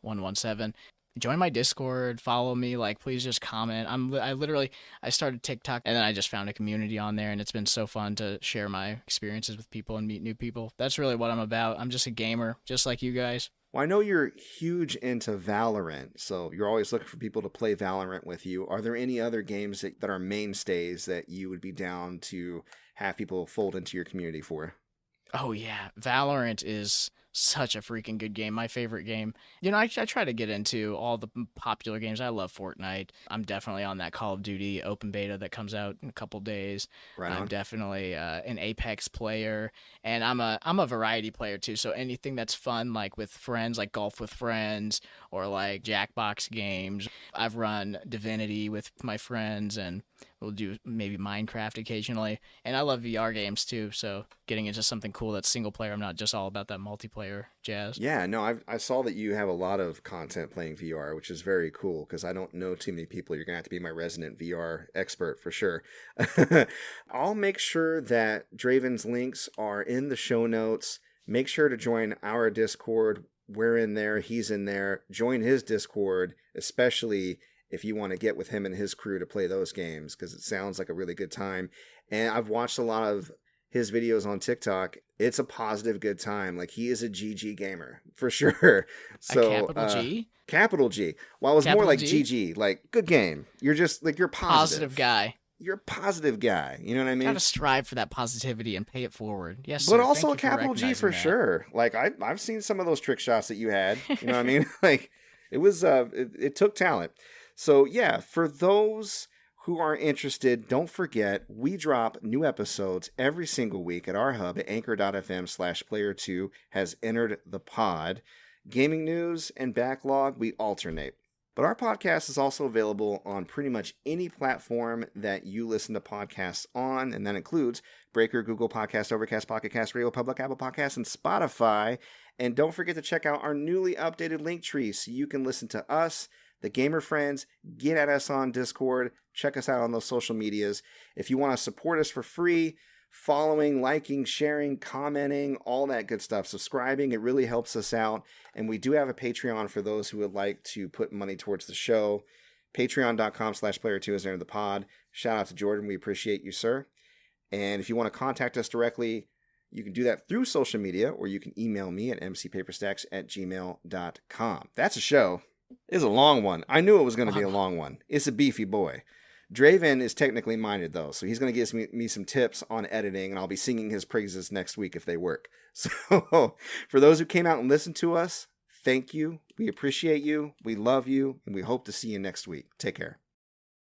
117. Join my Discord, follow me, please just comment. I started TikTok and then I just found a community on there, and it's been so fun to share my experiences with people and meet new people. That's really what I'm about. I'm just a gamer, just like you guys. Well, I know you're huge into Valorant, so you're always looking for people to play Valorant with you. Are there any other games that are mainstays that you would be down to have people fold into your community for? Oh yeah, Valorant is such a freaking good game. My favorite game. I try to get into all the popular games. I love Fortnite. I'm definitely on that Call of Duty open beta that comes out in a couple days. Right on. I'm definitely an Apex player, and I'm a variety player too. So anything that's fun, like with friends, like golf with friends, or like Jackbox games. I've run Divinity with my friends, and we'll do maybe Minecraft occasionally. And I love VR games too. So getting into something cool that's single player. I'm not just all about that multiplayer player jazz. Yeah, no, I saw that you have a lot of content playing VR, which is very cool because I don't know too many people. You're going to have to be my resident VR expert for sure. I'll make sure that Dravin's links are in the show notes. Make sure to join our Discord. We're in there. He's in there. Join his Discord, especially if you want to get with him and his crew to play those games, because it sounds like a really good time. And I've watched a lot of his videos on TikTok. It's a positive, good time. Like, he is a GG gamer for sure. So, a capital G? Capital G. Well, it was Capital more like G? GG, like good game. You're just like, you're positive. Guy. You're a positive guy. You know what I mean? Gotta strive for that positivity and pay it forward. Yes, but sir. also a Thank you for capital G recognizing for that. sure. Like, I've seen some of those trick shots that you had. You know what I mean? Like, it was it took talent. So yeah, for those who are interested, don't forget, we drop new episodes every single week at our hub at anchor.fm/player2 has entered the pod. Gaming news and backlog, we alternate. But our podcast is also available on pretty much any platform that you listen to podcasts on, and that includes Breaker, Google Podcasts, Overcast, Pocket Cast, Radio Public, Apple Podcasts, and Spotify. And don't forget to check out our newly updated link tree so you can listen to us, the gamer friends, get at us on Discord, check us out on those social medias. If you want to support us for free, following, liking, sharing, commenting, all that good stuff, subscribing, it really helps us out. And we do have a Patreon for those who would like to put money towards the show. Patreon.com/player2 is entered the pod. Shout out to Jordan. We appreciate you, sir. And if you want to contact us directly, you can do that through social media, or you can email me at mcpaperstacks@gmail.com. That's a show. It's a long one. I knew it was going to be a long one. It's a beefy boy. Dravin is technically minded, though, so he's going to give me some tips on editing, and I'll be singing his praises next week if they work. So for those who came out and listened to us, thank you. We appreciate you. We love you, and we hope to see you next week. Take care.